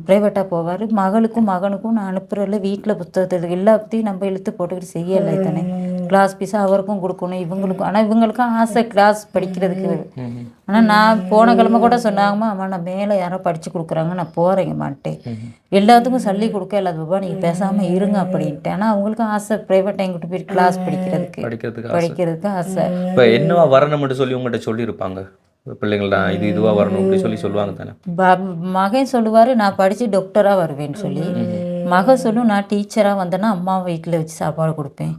ப்ரைவேட்டாக போவார். மகனுக்கும் நான் அனுப்புறதில்ல. வீட்டில் புத்தகத்தை எல்லாத்தையும் நம்ம இழுத்து போட்டுக்கிட்டு செய்யலை தானே. கிளாஸ் ஃபீஸாக அவருக்கும் கொடுக்கணும், இவங்களுக்கும். ஆனால் இவங்களுக்கும் ஆசை கிளாஸ் படிக்கிறதுக்கு. ஆனால் நான் போன கிழமை கூட சொன்னாங்கம்மா, அம்மா நான் மேலே யாரோ படித்து கொடுக்குறாங்க, நான் போகிறேங்கம்மான்ட்டு. எல்லாத்துக்கும் சொல்லி கொடுக்க இல்லாத பாபா நீங்கள் பேசாமல் இருங்க அப்படின்ட்டு. ஆனால் அவங்களுக்கும் ஆசை ப்ரைவேட் எங்கிட்ட போய் கிளாஸ் படிக்கிறதுக்கு ஆசை. இப்போ என்னவா வரணும்னு சொல்லி உங்கள்கிட்ட சொல்லியிருப்பாங்க பிள்ளைங்கள்டா, இதுவாக வரணும் அப்படி சொல்லி சொல்லுவாங்க தானே. மகன் சொல்லுவார், நான் படித்து டாக்டராக வருவேன்னு சொல்லி. மகன் சொல்லும், நான் டீச்சராக வந்தேன்னா அம்மா வீட்டில் வச்சு சாப்பாடு கொடுப்பேன்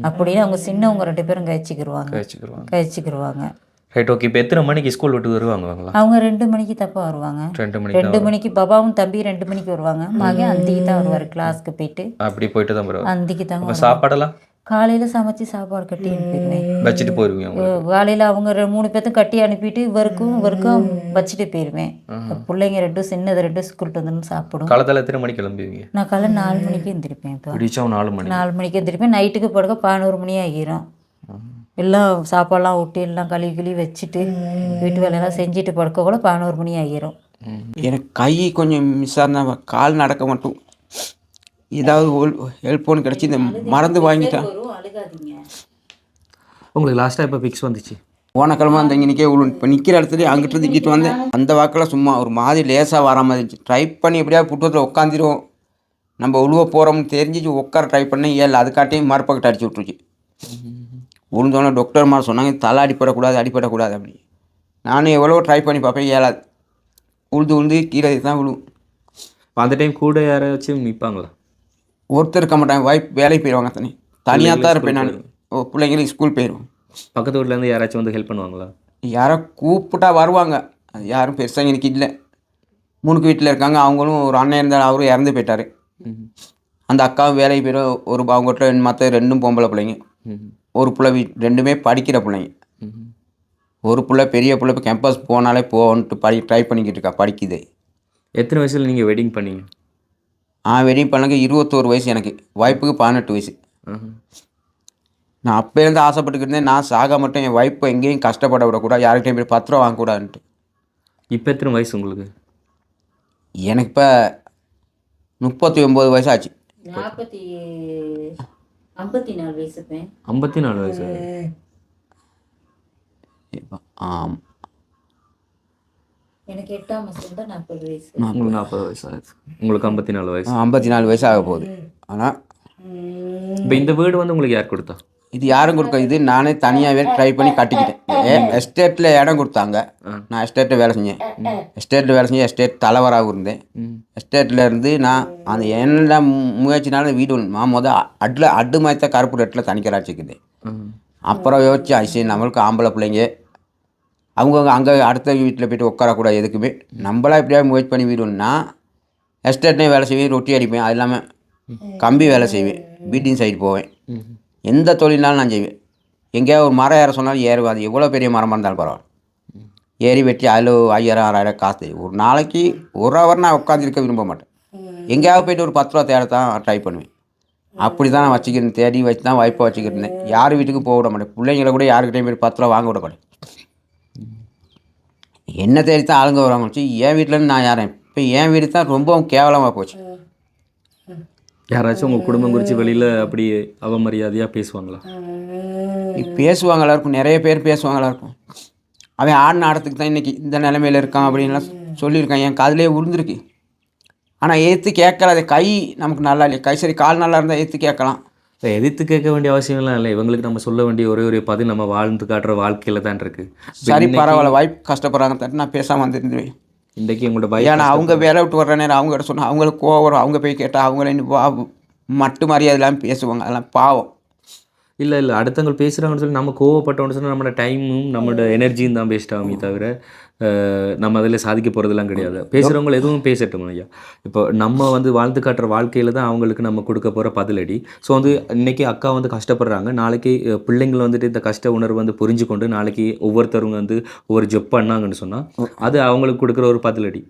அப்படின்னு. அவங்க சின்னவங்க 2 பேரும் கழிச்சிக்கிருவாங்க. ரைட். ஓகே. இப்போ எத்தனை மணிக்கு ஸ்கூல் விட்டு வருவாங்க? அவங்க 2 மணிக்கு தப்பா வருவாங்க. 2 மணிக்கு பாபாவும் தம்பி 2 மணிக்கு வருவாங்க. மகன் அந்திக்கு தான் வருவார் கிளாஸ்க்கு போயிட்டு. அப்படி போயிட்டு தான் வருவாங்க. அந்திக்கு தாங்க. சாப்பாடெல்லாம் காலையில் சமைச்சு சாப்பாடு கட்டி அனுப்பிடுவேன். வச்சுட்டு போயிடுவீங்க? காலையில் அவங்க 3 பேர்த்தும் கட்டி அனுப்பிட்டு இவருக்கும் வச்சுட்டு போயிடுவேன். பிள்ளைங்க 2 சின்னது 2 ஸ்கூல்ட்டு வந்து சாப்பிடும். காலத்தில் எத்தனை மணிக்கு கிளம்புவீங்க? நான் காலைல 4 மணிக்கு எழுந்திருப்பேன். இப்போ 4 மணிக்கு எழுந்திருப்பேன். நைட்டுக்கு படுக்க 11 மணி ஆகிரும். எல்லாம் சாப்பாடெல்லாம் விட்டு எல்லாம் கழுவி வச்சுட்டு வீட்டு வேலையெல்லாம் செஞ்சுட்டு படுக்க கூட 11 மணி ஆகிரும். எனக்கு கை கொஞ்சம் மிஸ் ஆனால் கால் நடக்க மட்டும் ஏதாவது ஹெல்ப் ஒன்று கிடச்சி இந்த மருந்து வாங்கிட்டா. அழுகாதீங்க. உங்களுக்கு லாஸ்ட்டாக இப்போ ஃபிக்ஸ் வந்துச்சு? போன கிழமை அந்த இங்கே நிற்க இப்போ நிற்கிற இடத்துல அங்கிட்டு இங்கிட்டு வந்தேன். அந்த வாக்கில் சும்மா ஒரு மாதிரி லேசாக வர மாதிரி இருந்துச்சு. ட்ரை பண்ணி எப்படியாவது புத்தகத்தில் உட்காந்துருவோம், நம்ம உழுவ போகிறோம்னு தெரிஞ்சிச்சு உட்கார ட்ரை பண்ணேன். ஏழு அதுக்காட்டையும் மறுபக்கத்தை அடிச்சு விட்டுருச்சு. விழுந்தோடனே டாக்டர் மாதிரி சொன்னாங்க தலை அடிப்படக்கூடாது அப்படி. நானும் எவ்வளோ ட்ரை பண்ணி பார்ப்பேன், ஏழாது. உழுந்து கீழே தான் விழுவும். அந்த டைம் கூட யாராச்சும் நிற்பாங்களா? ஒருத்தர் இருக்க மாட்டாங்க, வாய்ப்பு வேலைக்கு போயிடுவாங்க. தனியாக தான் இருப்பேன் நான். பிள்ளைங்களுக்கு ஸ்கூல் போயிடுவோம். பக்கத்து வீட்டிலேருந்து யாராச்சும் வந்து ஹெல்ப் பண்ணுவாங்களா? யாரோ கூப்பிட்டா வருவாங்க, அது யாரும் பெருசாக எனக்கு இல்லை. முனுக்கு வீட்டில் இருக்காங்க, அவங்களும் ஒரு அண்ணன் இருந்தால் அவரும் இறந்து போயிட்டார். அந்த அக்காவும் வேலைக்கு போயிடும். ஒரு அவங்ககிட்ட மற்ற ரெண்டும் பொம்பளை பிள்ளைங்க, ஒரு பிள்ளை ரெண்டுமே படிக்கிற பிள்ளைங்க. ஒரு பிள்ளை பெரிய பிள்ளை இப்போ கேம்பஸ் போனாலே போன்ட்டு ட்ரை பண்ணிக்கிட்டு இருக்கா, படிக்குது. எத்தனை வயசில் நீங்கள் வெட்டிங் பண்ணீங்க? வெட்டிங் பண்ணங்க 21 வயசு, எனக்கு வாய்ப்புக்கு 18 வயசு. நான் அப்போலேருந்து ஆசைப்பட்டுக்கிட்டு இருந்தேன், நான் சாக மட்டும் என் வாய்ப்பை எங்கேயும் கஷ்டப்பட விடக்கூடாது, யார்கிட்டையும் போய் 10 ரூபா வாங்கக்கூடாதுன்ட்டு. இப்போ எத்தனை வயசு உங்களுக்கு? எனக்கு இப்போ 39 வயசு ஆச்சு. 54 வயசு. 54 வயசு. எனக்கு 8ஆம் மாதம் தான் 40 வயசு. உங்களுக்கு 40 வயசு ஆச்சு, உங்களுக்கு 54 வயசு. 54 வயசு ஆக போகுது. ஆனால் இப்போ இந்த வீடு வந்து உங்களுக்கு யார் கொடுத்தா? இது யாரும் கொடுக்க, இது நானே தனியாகவே ட்ரை பண்ணி கட்டிக்கிட்டேன். எஸ்டேட்டில் இடம் கொடுத்தாங்க, நான் எஸ்டேட்டில் வேலை செஞ்சேன். எஸ்டேட் தலைவராகவும் இருந்தேன். எஸ்டேட்டில் இருந்து நான் அந்த என்ன முயற்சினால வீடு ஒன்று நான் அட்டு மாய்த்த கருப்பு ரேட்டில் தனிக்கராச்சிக்குது. அப்புறம் யோசிச்சு சரி நம்மளுக்கு ஆம்பளை பிள்ளைங்க, அவங்கவுங்க அங்கே அடுத்த வீட்டில் போய்ட்டு உட்காரக்கூடாது எதுக்குமே, நம்மளா எப்படியாவது முயற்சி பண்ணி வீடு ஒன்றுனா எஸ்டேட்லேயும் வேலை செய்வேன், ரொட்டி அடிப்பேன், அது இல்லாமல் கம்பி வேலை செய்வேன், பீட்டிங் சைடு போவேன். எந்த தொழில்னாலும் நான் செய்வேன். எங்கேயாவது ஒரு மரம் ஏற சொன்னாலும் ஏறுவேன், அது எவ்வளோ பெரிய மரமாக இருந்தாலும் பரவாயில்ல. ஏறி வெட்டி அதில் 5000 6000 காசு. ஒரு நாளைக்கு 1 ஹவர் நான் உட்காந்துருக்க விரும்ப மாட்டேன். எங்கேயாவது போய்ட்டு ஒரு 10 ரூபா தேட தான் ட்ரை பண்ணுவேன். அப்படி தான் நான் வச்சுக்கிறேன், தேடி வச்சு தான் வாய்ப்பாக வச்சுக்கிருந்தேன். யார் வீட்டுக்கும் போக விட மாட்டேன், பிள்ளைங்களை கூட யாருக்கிட்டையும் போய் 10 ரூபா வாங்க விட மாட்டேன். என்ன தேடி தான் ஆளுங்க வருவாங்க வச்சு என் வீட்டிலேருந்து நான் யாரேன். இப்போ என் வீடு தான் ரொம்பவும் கேவலமாக போச்சு. யாராச்சும் உங்கள் குடும்பம் குறித்து வெளியில் அப்படி அவமரியாதையாக பேசுவாங்களா? பேசுவாங்களா இருக்கும், நிறைய பேர் பேசுவாங்களா இருக்கும். அவன் ஆடின ஆடத்துக்கு தான் இன்றைக்கி இந்த நிலைமையில் இருக்கான் அப்படின்லாம் சொல்லியிருக்கான், என் காதிலே விழுந்துருக்கு. ஆனால் எதிர்த்து கேட்கல, அது கை நமக்கு நல்லா இல்லை, கை சரி கால் நல்லா இருந்தால் எதிர்த்து கேட்கலாம். எதிர்த்து கேட்க வேண்டிய அவசியம்லாம் இல்லை. இவங்களுக்கு நம்ம சொல்ல வேண்டிய ஒரே பதில் நம்ம வாழ்ந்து காட்டுற வாழ்க்கையில் தான் இருக்குது. சரி பரவாயில்ல, வாய்ப்பு கஷ்டப்படுறாங்க தட்டு நான் பேசாமல் வந்துருந்துருவேன். இன்றைக்கி உங்களோட ஏன்னா அவங்க வேலை விட்டு வர்ற நேரம் அவங்ககிட்ட சொன்னால் அவங்களுக்கு கோவம் வரும். அவங்க போய் கேட்டால் அவங்கள மட்டு மரியாதை இல்லாமல் பேசுவாங்க, அதெல்லாம் பாவம். இல்லை அடுத்தவங்க பேசுகிறாங்கன்னு சொல்லி நம்ம கோவப்பட்டோன்னு சொன்னால் நம்மளோட டைமும் நம்மளோட எனர்ஜியும் தான் வேஸ்ட் ஆகுமே தவிர நம்ம அதில் சாதிக்க போகிறதுலாம் கிடையாது. பேசுகிறவங்க எதுவும் பேசட்டும் ஐயா. இப்போ நம்ம வந்து வாழ்ந்து காட்டுற வாழ்க்கையில் தான் அவங்களுக்கு நம்ம கொடுக்க போகிற பதிலடி. ஸோ வந்து இன்றைக்கி அக்கா வந்து கஷ்டப்படுறாங்க, நாளைக்கு பிள்ளைங்கள் வந்துட்டு இந்த கஷ்ட உணர்வு வந்து புரிஞ்சு கொண்டு நாளைக்கு ஒவ்வொருத்தவங்க வந்து ஒவ்வொரு ஜப் பண்ணாங்கன்னு சொன்னால் அது அவங்களுக்கு கொடுக்குற ஒரு பதிலடி.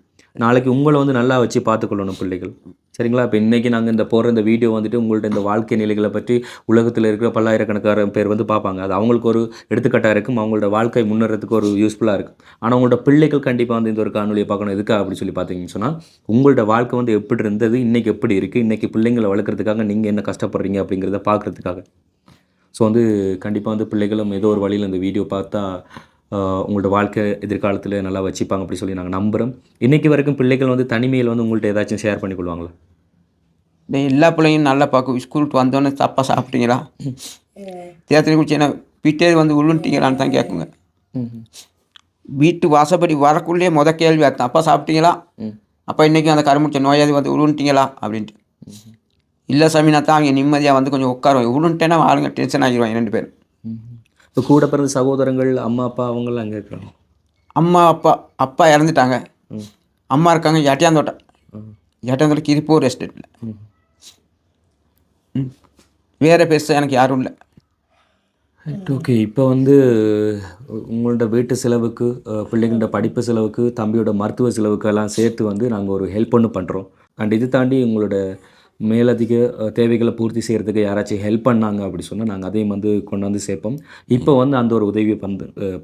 நாளைக்கு உங்களை வந்து நல்லா வச்சு பார்த்துக்கொள்ளணும் பிள்ளைகள், சரிங்களா? இப்போ இன்றைக்கி நாங்கள் இந்த வீடியோ வந்துட்டு உங்கள்ட்ட இந்த வாழ்க்கை நிலைகளை பற்றி உலகத்தில் இருக்கிற பல்லாயிரக்கணக்கான பேர் வந்து பார்ப்பாங்க. அது அவங்களுக்கு ஒரு எடுத்துக்காட்டாக இருக்கும், அவங்களோட வாழ்க்கை முன்னேறதுக்கு ஒரு யூஸ்ஃபுல்லாக இருக்கும். ஆனால் உங்களோட பிள்ளைகள் கண்டிப்பாக வந்து இந்த ஒரு காணொலியை பார்க்கணும். எதுக்காக அப்படி சொல்லி பார்த்தீங்கன்னு சொன்னால் உங்களோட வாழ்க்கை வந்து எப்படி இருந்தது, இன்றைக்கி எப்படி இருக்குது, இன்றைக்கி பிள்ளைங்களை வளர்க்குறதுக்காக நீங்கள் என்ன கஷ்டப்படுறீங்க அப்படிங்கிறத பார்க்குறதுக்காக. ஸோ வந்து கண்டிப்பாக வந்து பிள்ளைகளும் ஏதோ ஒரு வழியில் இந்த வீடியோ பார்த்தா உங்களோட வாழ்க்கை எதிர்காலத்தில் நல்லா வச்சுப்பாங்க அப்படி சொல்லி நாங்கள் நம்புகிறோம். இன்றைக்கி வரைக்கும் பிள்ளைகள் வந்து தனிமையில் வந்து உங்கள்கிட்ட ஏதாச்சும் ஷேர் பண்ணிக்கொள்வாங்களா? எல்லா பிள்ளைங்களும் நல்லா பார்க்கும். ஸ்கூலுக்கு வந்தோடனே தப்பாக சாப்பிட்டீங்களா, தேர்தல் குடிச்சு என்ன வீட்டே வந்து உள்ளுன்ட்டீங்களான்னு தான் கேட்குங்க. வீட்டு வாசப்படி வரக்குள்ளே கேள்வி தப்பாக சாப்பிட்டீங்களா, அப்போ இன்றைக்கும் அந்த கருமுடிச்ச நோயாதி வந்து உருண்டுட்டீங்களா அப்படின்ட்டு. இல்லை சாமினா தான் அவங்க நிம்மதியாக வந்து கொஞ்சம் உட்காருவாங்க. உருண்டுட்டேன்னா ஆளுங்க டென்ஷன் ஆகிடுவாங்க 2 பேரும். இப்போ கூட பிறந்த சகோதரங்கள் அம்மா அப்பா அவங்களாம் அங்கே இருக்கிறாங்க? அம்மா அப்பா இறந்துட்டாங்க, அம்மா இருக்காங்க எட்டியாந்தோட்டம் கிரிப்பூர் எஸ்டேட்டில். வேறு பெருசாக எனக்கு யாரும் இல்லை. ஓகே. இப்போ வந்து உங்களோட வீட்டு செலவுக்கு, பிள்ளைங்களோட படிப்பு செலவுக்கு, தம்பியோட மருத்துவ செலவுக்கு எல்லாம் சேர்த்து வந்து நாங்கள் ஒரு ஹெல்ப் ஒன்று பண்ணுறோம். அண்ட் இது தாண்டி உங்களோட மேலதிக தேவைகளை பூர்த்தி செய்கிறதுக்கு யாராச்சும் ஹெல்ப் பண்ணாங்க அப்படி சொன்னால் நாங்கள் அதையும் வந்து கொண்டாந்து சேர்ப்போம். இப்போ வந்து அந்த ஒரு உதவியை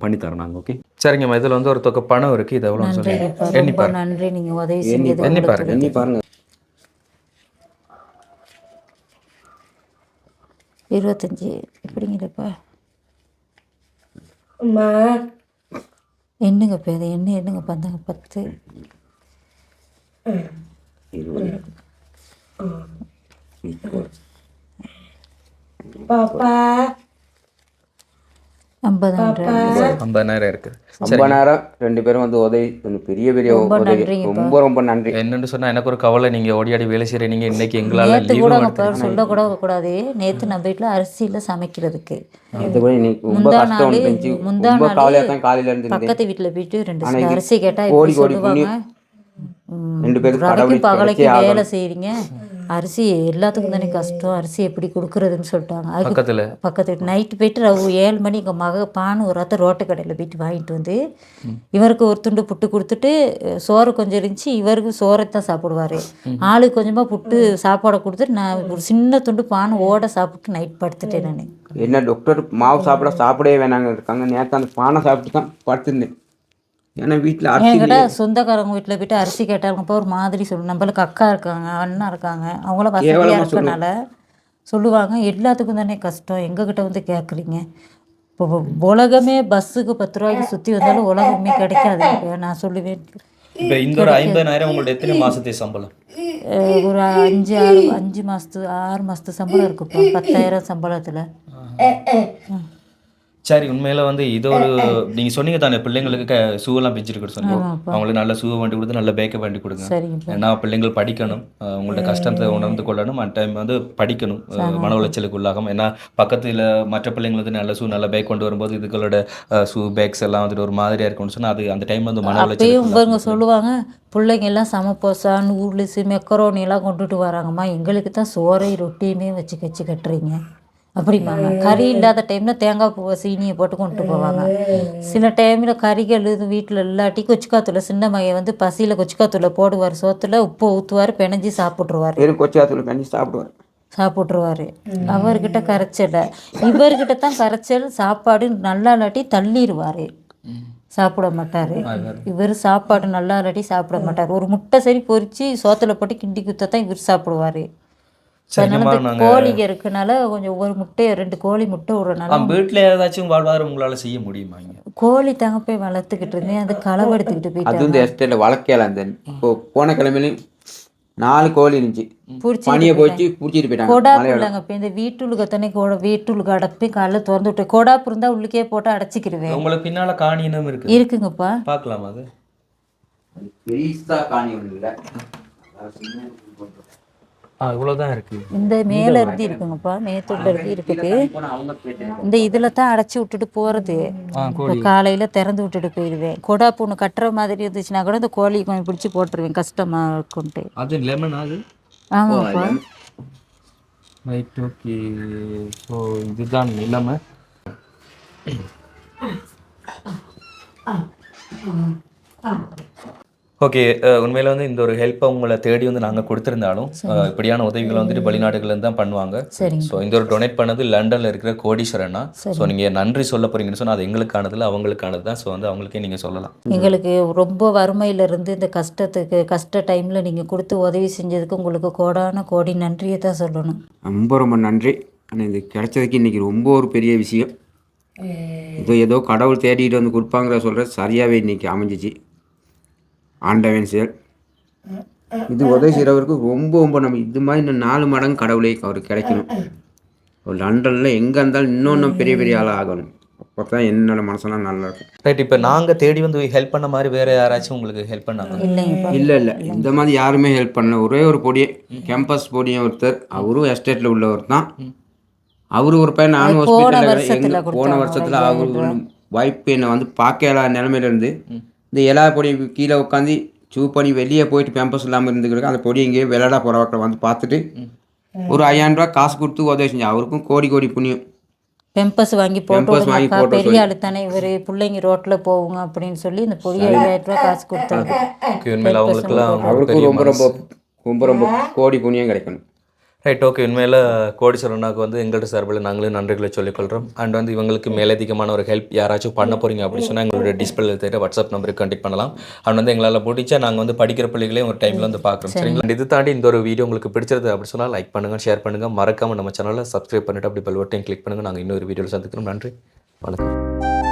பண்ணித்தரோம் நாங்கள். ஓகே சரிங்கம்மா. இதில் வந்து ஒரு தொகை பணம் இருக்குது, இது எவ்வளோன்னு சொல்லி ரொம்ப நன்றி, நீங்கள் உதவி செஞ்சது. எண்ணி பாருங்க. 25 எப்படிங்கப்பா அம்மா என்னங்கப்பா இது என்னங்கப்பா அந்தாங்க 10 பாப்பா 50,000 50,000 இருக்குது. 50,000 2 பேரும் வந்து உதவி கொஞ்சம் பெரிய பெரிய ரொம்ப உதவி. நன்றிங்கப்பா. ரொம்ப நன்றி. என்னன்னு சொன்னா எனக்கு ஒரு கவலை, நீங்க ஓடியாடி வேலை செய்றீங்க, இன்னைக்கு எங்களால நேற்று லீவும் கூட எடுத்து சொல்லக்கூட கூடாது. நேற்று நம்ம வீட்டில் அரிசியில் சமைக்கிறதுக்கு இது கூட இன்னைக்கு ரொம்ப முந்தா கஷ்டம் நாள் இருந்துச்சு. முந்தா ரொம்ப நாள் கவலையாக தான் காலையில இருந்து பக்கத்து வீட்டில் போயிட்டு 2 ஆனா சில இது அரிசி கேட்டால் கோடி எப்படி கோடி சொல்லுவாங்க, புண்ணியம். 2 பேரும் ரவைக்கும் கடவுளுக்கு பகலைக்கும் கிடைச்சே வேலை ஆகணும். செய்கிறீங்க, அரிசி எல்லாத்துக்கும் தானே கஷ்டம், அரிசி எப்படி கொடுக்குறதுன்னு சொல்லிட்டாங்க. அதுக்கு பக்கத்துல பக்கத்து நைட்டு போயிட்டு 7 மணி எங்கள் மக பானு ஒரு ரத்த ரோட்டு கடையில் போயிட்டு வாங்கிட்டு வந்து இவருக்கு ஒரு துண்டு புட்டு கொடுத்துட்டு சோறு கொஞ்சம் இருந்துச்சு, இவருக்கு சோறை தான் சாப்பிடுவார். ஆளுக்கு கொஞ்சமாக புட்டு சாப்பாடை கொடுத்துட்டு நான் ஒரு சின்ன துண்டு பானு ஓட சாப்பிட்டு நைட் படுத்துட்டேன். நான் என்ன டாக்டர் மாவு சாப்பிடவே வேணாங்க இருக்காங்க. நேற்று அந்த பானை சாப்பிட்டு தான் படுத்துருந்தேன். ஏன்னா வீட்டில் அரிசி என்கிட்ட சொந்தக்காரங்க வீட்டில் போயிட்டு அரிசி கேட்டாங்கப்போ ஒரு மாதிரி சொல்லணும். நம்மளுக்கு அக்கா இருக்காங்க, அண்ணா இருக்காங்க, அவங்கள வசதியாக இருக்கனால சொல்லுவாங்க, எல்லாத்துக்கும் தானே கஷ்டம், எங்ககிட்ட வந்து கேட்குறீங்க. இப்போ உலகமே பஸ்ஸுக்கு 10 ரூபாய்க்கு சுற்றி வந்தாலும் உலகமே கிடைக்காது. நான் சொல்லுவேன். இப்போ இந்த ஒரு 50,000 உங்கள்ட்ட எத்தனை மாசத்து சம்பளம்? ஒரு 5 மாதத்து 6 மாதத்து சம்பளம் இருக்குப்பா 10,000 சம்பளத்தில். சரி, உண்மையில வந்து இது ஒரு நீங்க சொன்னீங்க தானே பிள்ளைங்களுக்கு ஷூவெல்லாம் பிச்சுட்டு சொன்னீங்க. அவங்களுக்கு நல்ல ஷூவை வண்டி கொடுத்து நல்ல பேக்கை வண்டி கொடுங்க. சரிங்கப்பா. ஏன்னா பிள்ளைங்கள் படிக்கணும், உங்கள்ட்ட கஷ்டத்தை உணர்ந்து கொள்ளணும், அட் டைம் வந்து படிக்கணும், மன உளைச்சலுக்கு உள்ளாகும். ஏன்னா பக்கத்தில் மற்ற பிள்ளைங்கள் வந்து நல்ல ஷூ நல்ல பேக் கொண்டு வரும்போது இதுகளோட ஷூ பேக்ஸ் எல்லாம் வந்துட்டு ஒரு மாதிரியா இருக்கும்னு சொன்னால் அது அந்த டைம் வந்து மன அப்பயும் இவங்க உளைச்சல் சொல்லுவாங்க, பிள்ளைங்க எல்லாம் சமப்போசா நூடுல்ஸு மெக்கரோனி எல்லாம் கொண்டுட்டு வராங்கம்மா, எங்களுக்கு தான் சோறை ரொட்டியுமே வச்சு கட்டுறீங்க அப்படிம்பாங்க. கறி இல்லாத டைமில் தேங்காய் பூவை சீனியை போட்டு கொண்டு போவாங்க. சில டைமில் கறிகள் இது வீட்டில் இல்லாட்டி கொச்சிக்காத்தூளை சின்ன மையை வந்து பசியில் கொச்சிக்காத்தூளை போடுவார், சோத்தில் உப்பு ஊற்றுவார், பிணைஞ்சி சாப்பிட்ருவார். வெறும் கொச்சிக்காத்தூள் பிணைஞ்சி சாப்பிடுவார். அவர்கிட்ட கரைச்சல், இவர்கிட்ட தான் கரைச்சல். சாப்பாடு நல்லா இல்லாட்டி தள்ளிடுவார், சாப்பிட மாட்டார். இவர் சாப்பாடு நல்லா இல்லாட்டி சாப்பிட மாட்டார். ஒரு முட்டை சரி பொரித்து சோத்தில் போட்டு கிண்டி குத்தத்தான் இவர் சாப்பிடுவார். அதனால இந்த கோழிங்க இருக்கனால கொஞ்சம் ஒரு முட்டையை 2 கோழி முட்டை விடுறனால வீட்டில் ஏதாச்சும் வாழ்வாதாரம் உங்களால் செய்ய முடியுமா? கோழி தாங்க போய் வளர்த்துக்கிட்டு இருந்தேன், அது களவு எடுத்துக்கிட்டு அது போயிட்டு வந்து எஸ்டேட்டில் வளர்க்கலாம். அந்த இப்போ போன கிழமையிலையும் 4 கோழி இருந்துச்சு, பனியை போச்சு பிடிச்சிட்டு போயிட்டாங்க. கோடாப்பு இல்லைங்க. இப்போ இந்த வீட்டுலுக்கு தானே வீட்டுலுக்கு அடைப்பி காலைல திறந்து விட்டு கோடாப்பு இருந்தால் உள்ளுக்கே போட்டு அடைச்சிக்கிடுவேன். உங்களுக்கு பின்னால் காணினும் இருக்கு, இருக்குங்கப்பா, பார்க்கலாமா? அது பெரிசா காணி ஒன்றும் இல்லை, இவ்வளோதான் இருக்கு. இந்த மேலே இருந்து இருக்குங்கப்பா, மேத்தூர்ல இருந்து இருக்குது. இந்த இதில் தான் அடைச்சி விட்டுட்டு போகிறது. காலையில் திறந்து விட்டுட்டு போயிடுவேன். கோடாப்பு ஒன்று கட்டுற மாதிரி இருந்துச்சுன்னா கூட இந்த கோழி கொஞ்சம் பிடிச்சி போட்டுருவேன், கஷ்டமாக இருக்குன்ட்டு. அது லெமன் அது. ஆமாப்பா. Right, okay. ஸோ இதுதான் நிலைமை. ஓகே, உண்மையில் வந்து இந்த ஒரு ஹெல்ப்பை உங்களை தேடி வந்து நாங்கள் கொடுத்துருந்தாலும் இப்படியான உதவிகளை வந்துட்டு வெளிநாடுகள்லேருந்து தான் பண்ணுவாங்க. ஸோ இந்த ஒரு டொனேட் பண்ணது லண்டனில் இருக்கிற கோடீஸ்வரனா. ஸோ நீங்கள் நன்றி சொல்ல போகிறீங்கன்னு சொன்னால் அது எங்களுக்கானதில்ல, அவங்களுக்கானது தான். ஸோ வந்து அவங்களுக்கே நீங்கள் சொல்லலாம். எங்களுக்கு ரொம்ப வறுமையிலிருந்து இந்த கஷ்ட டைமில் நீங்கள் கொடுத்து உதவி செஞ்சதுக்கு உங்களுக்கு கோடி நன்றியை தான் சொல்லணும். ரொம்ப நன்றி. ஆனால் இது கிடைச்சதுக்கு இன்றைக்கி ரொம்ப ஒரு பெரிய விஷயம். ஏதோ கடவுள் தேடிட்டு வந்து கொடுப்பாங்கிற சொல்கிறது சரியாகவே இன்றைக்கி அமைஞ்சிச்சு. ஆண்டவன் செயல். இது உதவி செய்கிறவருக்கு ரொம்ப நம்ம இது மாதிரி இன்னும் 4 மடங்கு கடவுளே அவருக்கு கிடைக்கணும். ஒரு லண்டனில் எங்கே இருந்தாலும் இன்னொன்று பெரிய ஆளாக ஆகணும். அப்போ தான் என்னோட மனசெல்லாம் நல்லா இருக்கும். ரைட், இப்போ நாங்கள் தேடி வந்து ஹெல்ப் பண்ண மாதிரி வேறு யாராச்சும் உங்களுக்கு ஹெல்ப் பண்ணாங்க? இல்லை இந்த மாதிரி யாருமே ஹெல்ப் பண்ணல. ஒரே ஒரு பொடியை கேம்பஸ் பொடியை ஒருத்தர், அவரும் எஸ்டேட்டில் உள்ளவர் தான். அவரு ஒரு பையன், நானும் ஹாஸ்பிட்டலில் போன வருஷத்தில் அவரு வாய்ப்பு என்னை வந்து பார்க்கல நிலமையிலேருந்து இந்த எல்லா பொடியும் கீழே உட்காந்து சூ பண்ணி வெளியே போயிட்டு பேம்பஸ் இல்லாமல் இருந்துக்கிறதுக்கு அந்த பொடி இங்கேயே விளையாட போகிறவர்களை வந்து பார்த்துட்டு ஒரு 5,000 ரூபா காசு கொடுத்து உதவி செஞ்சு அவருக்கும் கோடி புண்ணியம். பெம்பஸ் வாங்கி போட்டு பெரிய ஆளு தானே இவர், பிள்ளைங்க ரோட்டில் போவோங்க அப்படின்னு சொல்லி இந்த பொடி 5,000 ரூபா காசு கொடுத்தாரு. அவருக்கும் ரொம்ப கோடி புண்ணியம் கிடைக்கணும். Right, okay. உண்மையில் கோடீஸ்வரனாக்கு வந்து எங்கள்கிட்ட சார்பில் நாங்களும் நன்றிகளை சொல்லிக்கொள்கிறோம். அண்ட் வந்து இவங்களுக்கு மேலதிகமான ஒரு ஹெல்ப் யாராச்சும் பண்ண போகிறீங்க அப்படின்னு சொன்னால் எங்களுடைய டிஸ்பிளே தெரியுற வாட்ஸ்அப் நம்பருக்கு கான்டெக்ட் பண்ணலாம். அண்ட் வந்து எங்களால் பிடிச்சா நாங்கள் வந்து படிக்கிற பிள்ளைகளையும் ஒரு டைமில் வந்து பார்க்குறோம். சரிங்களா? இது தாண்டி இந்த ஒரு வீடியோ உங்களுக்கு பிடிச்சது அப்படி சொன்னால் லைக் பண்ணுங்கள், ஷேர் பண்ணுங்கள், மறக்காமல் நம்ம சேனலை சப்ஸ்கிரைப் பண்ணிவிட்டு அப்படி பெல் பட்டன் கிளிக் பண்ணுங்கள். நாங்கள் இன்னொரு வீடியோவில் சந்திக்கிறோம். நன்றி, வணக்கம்.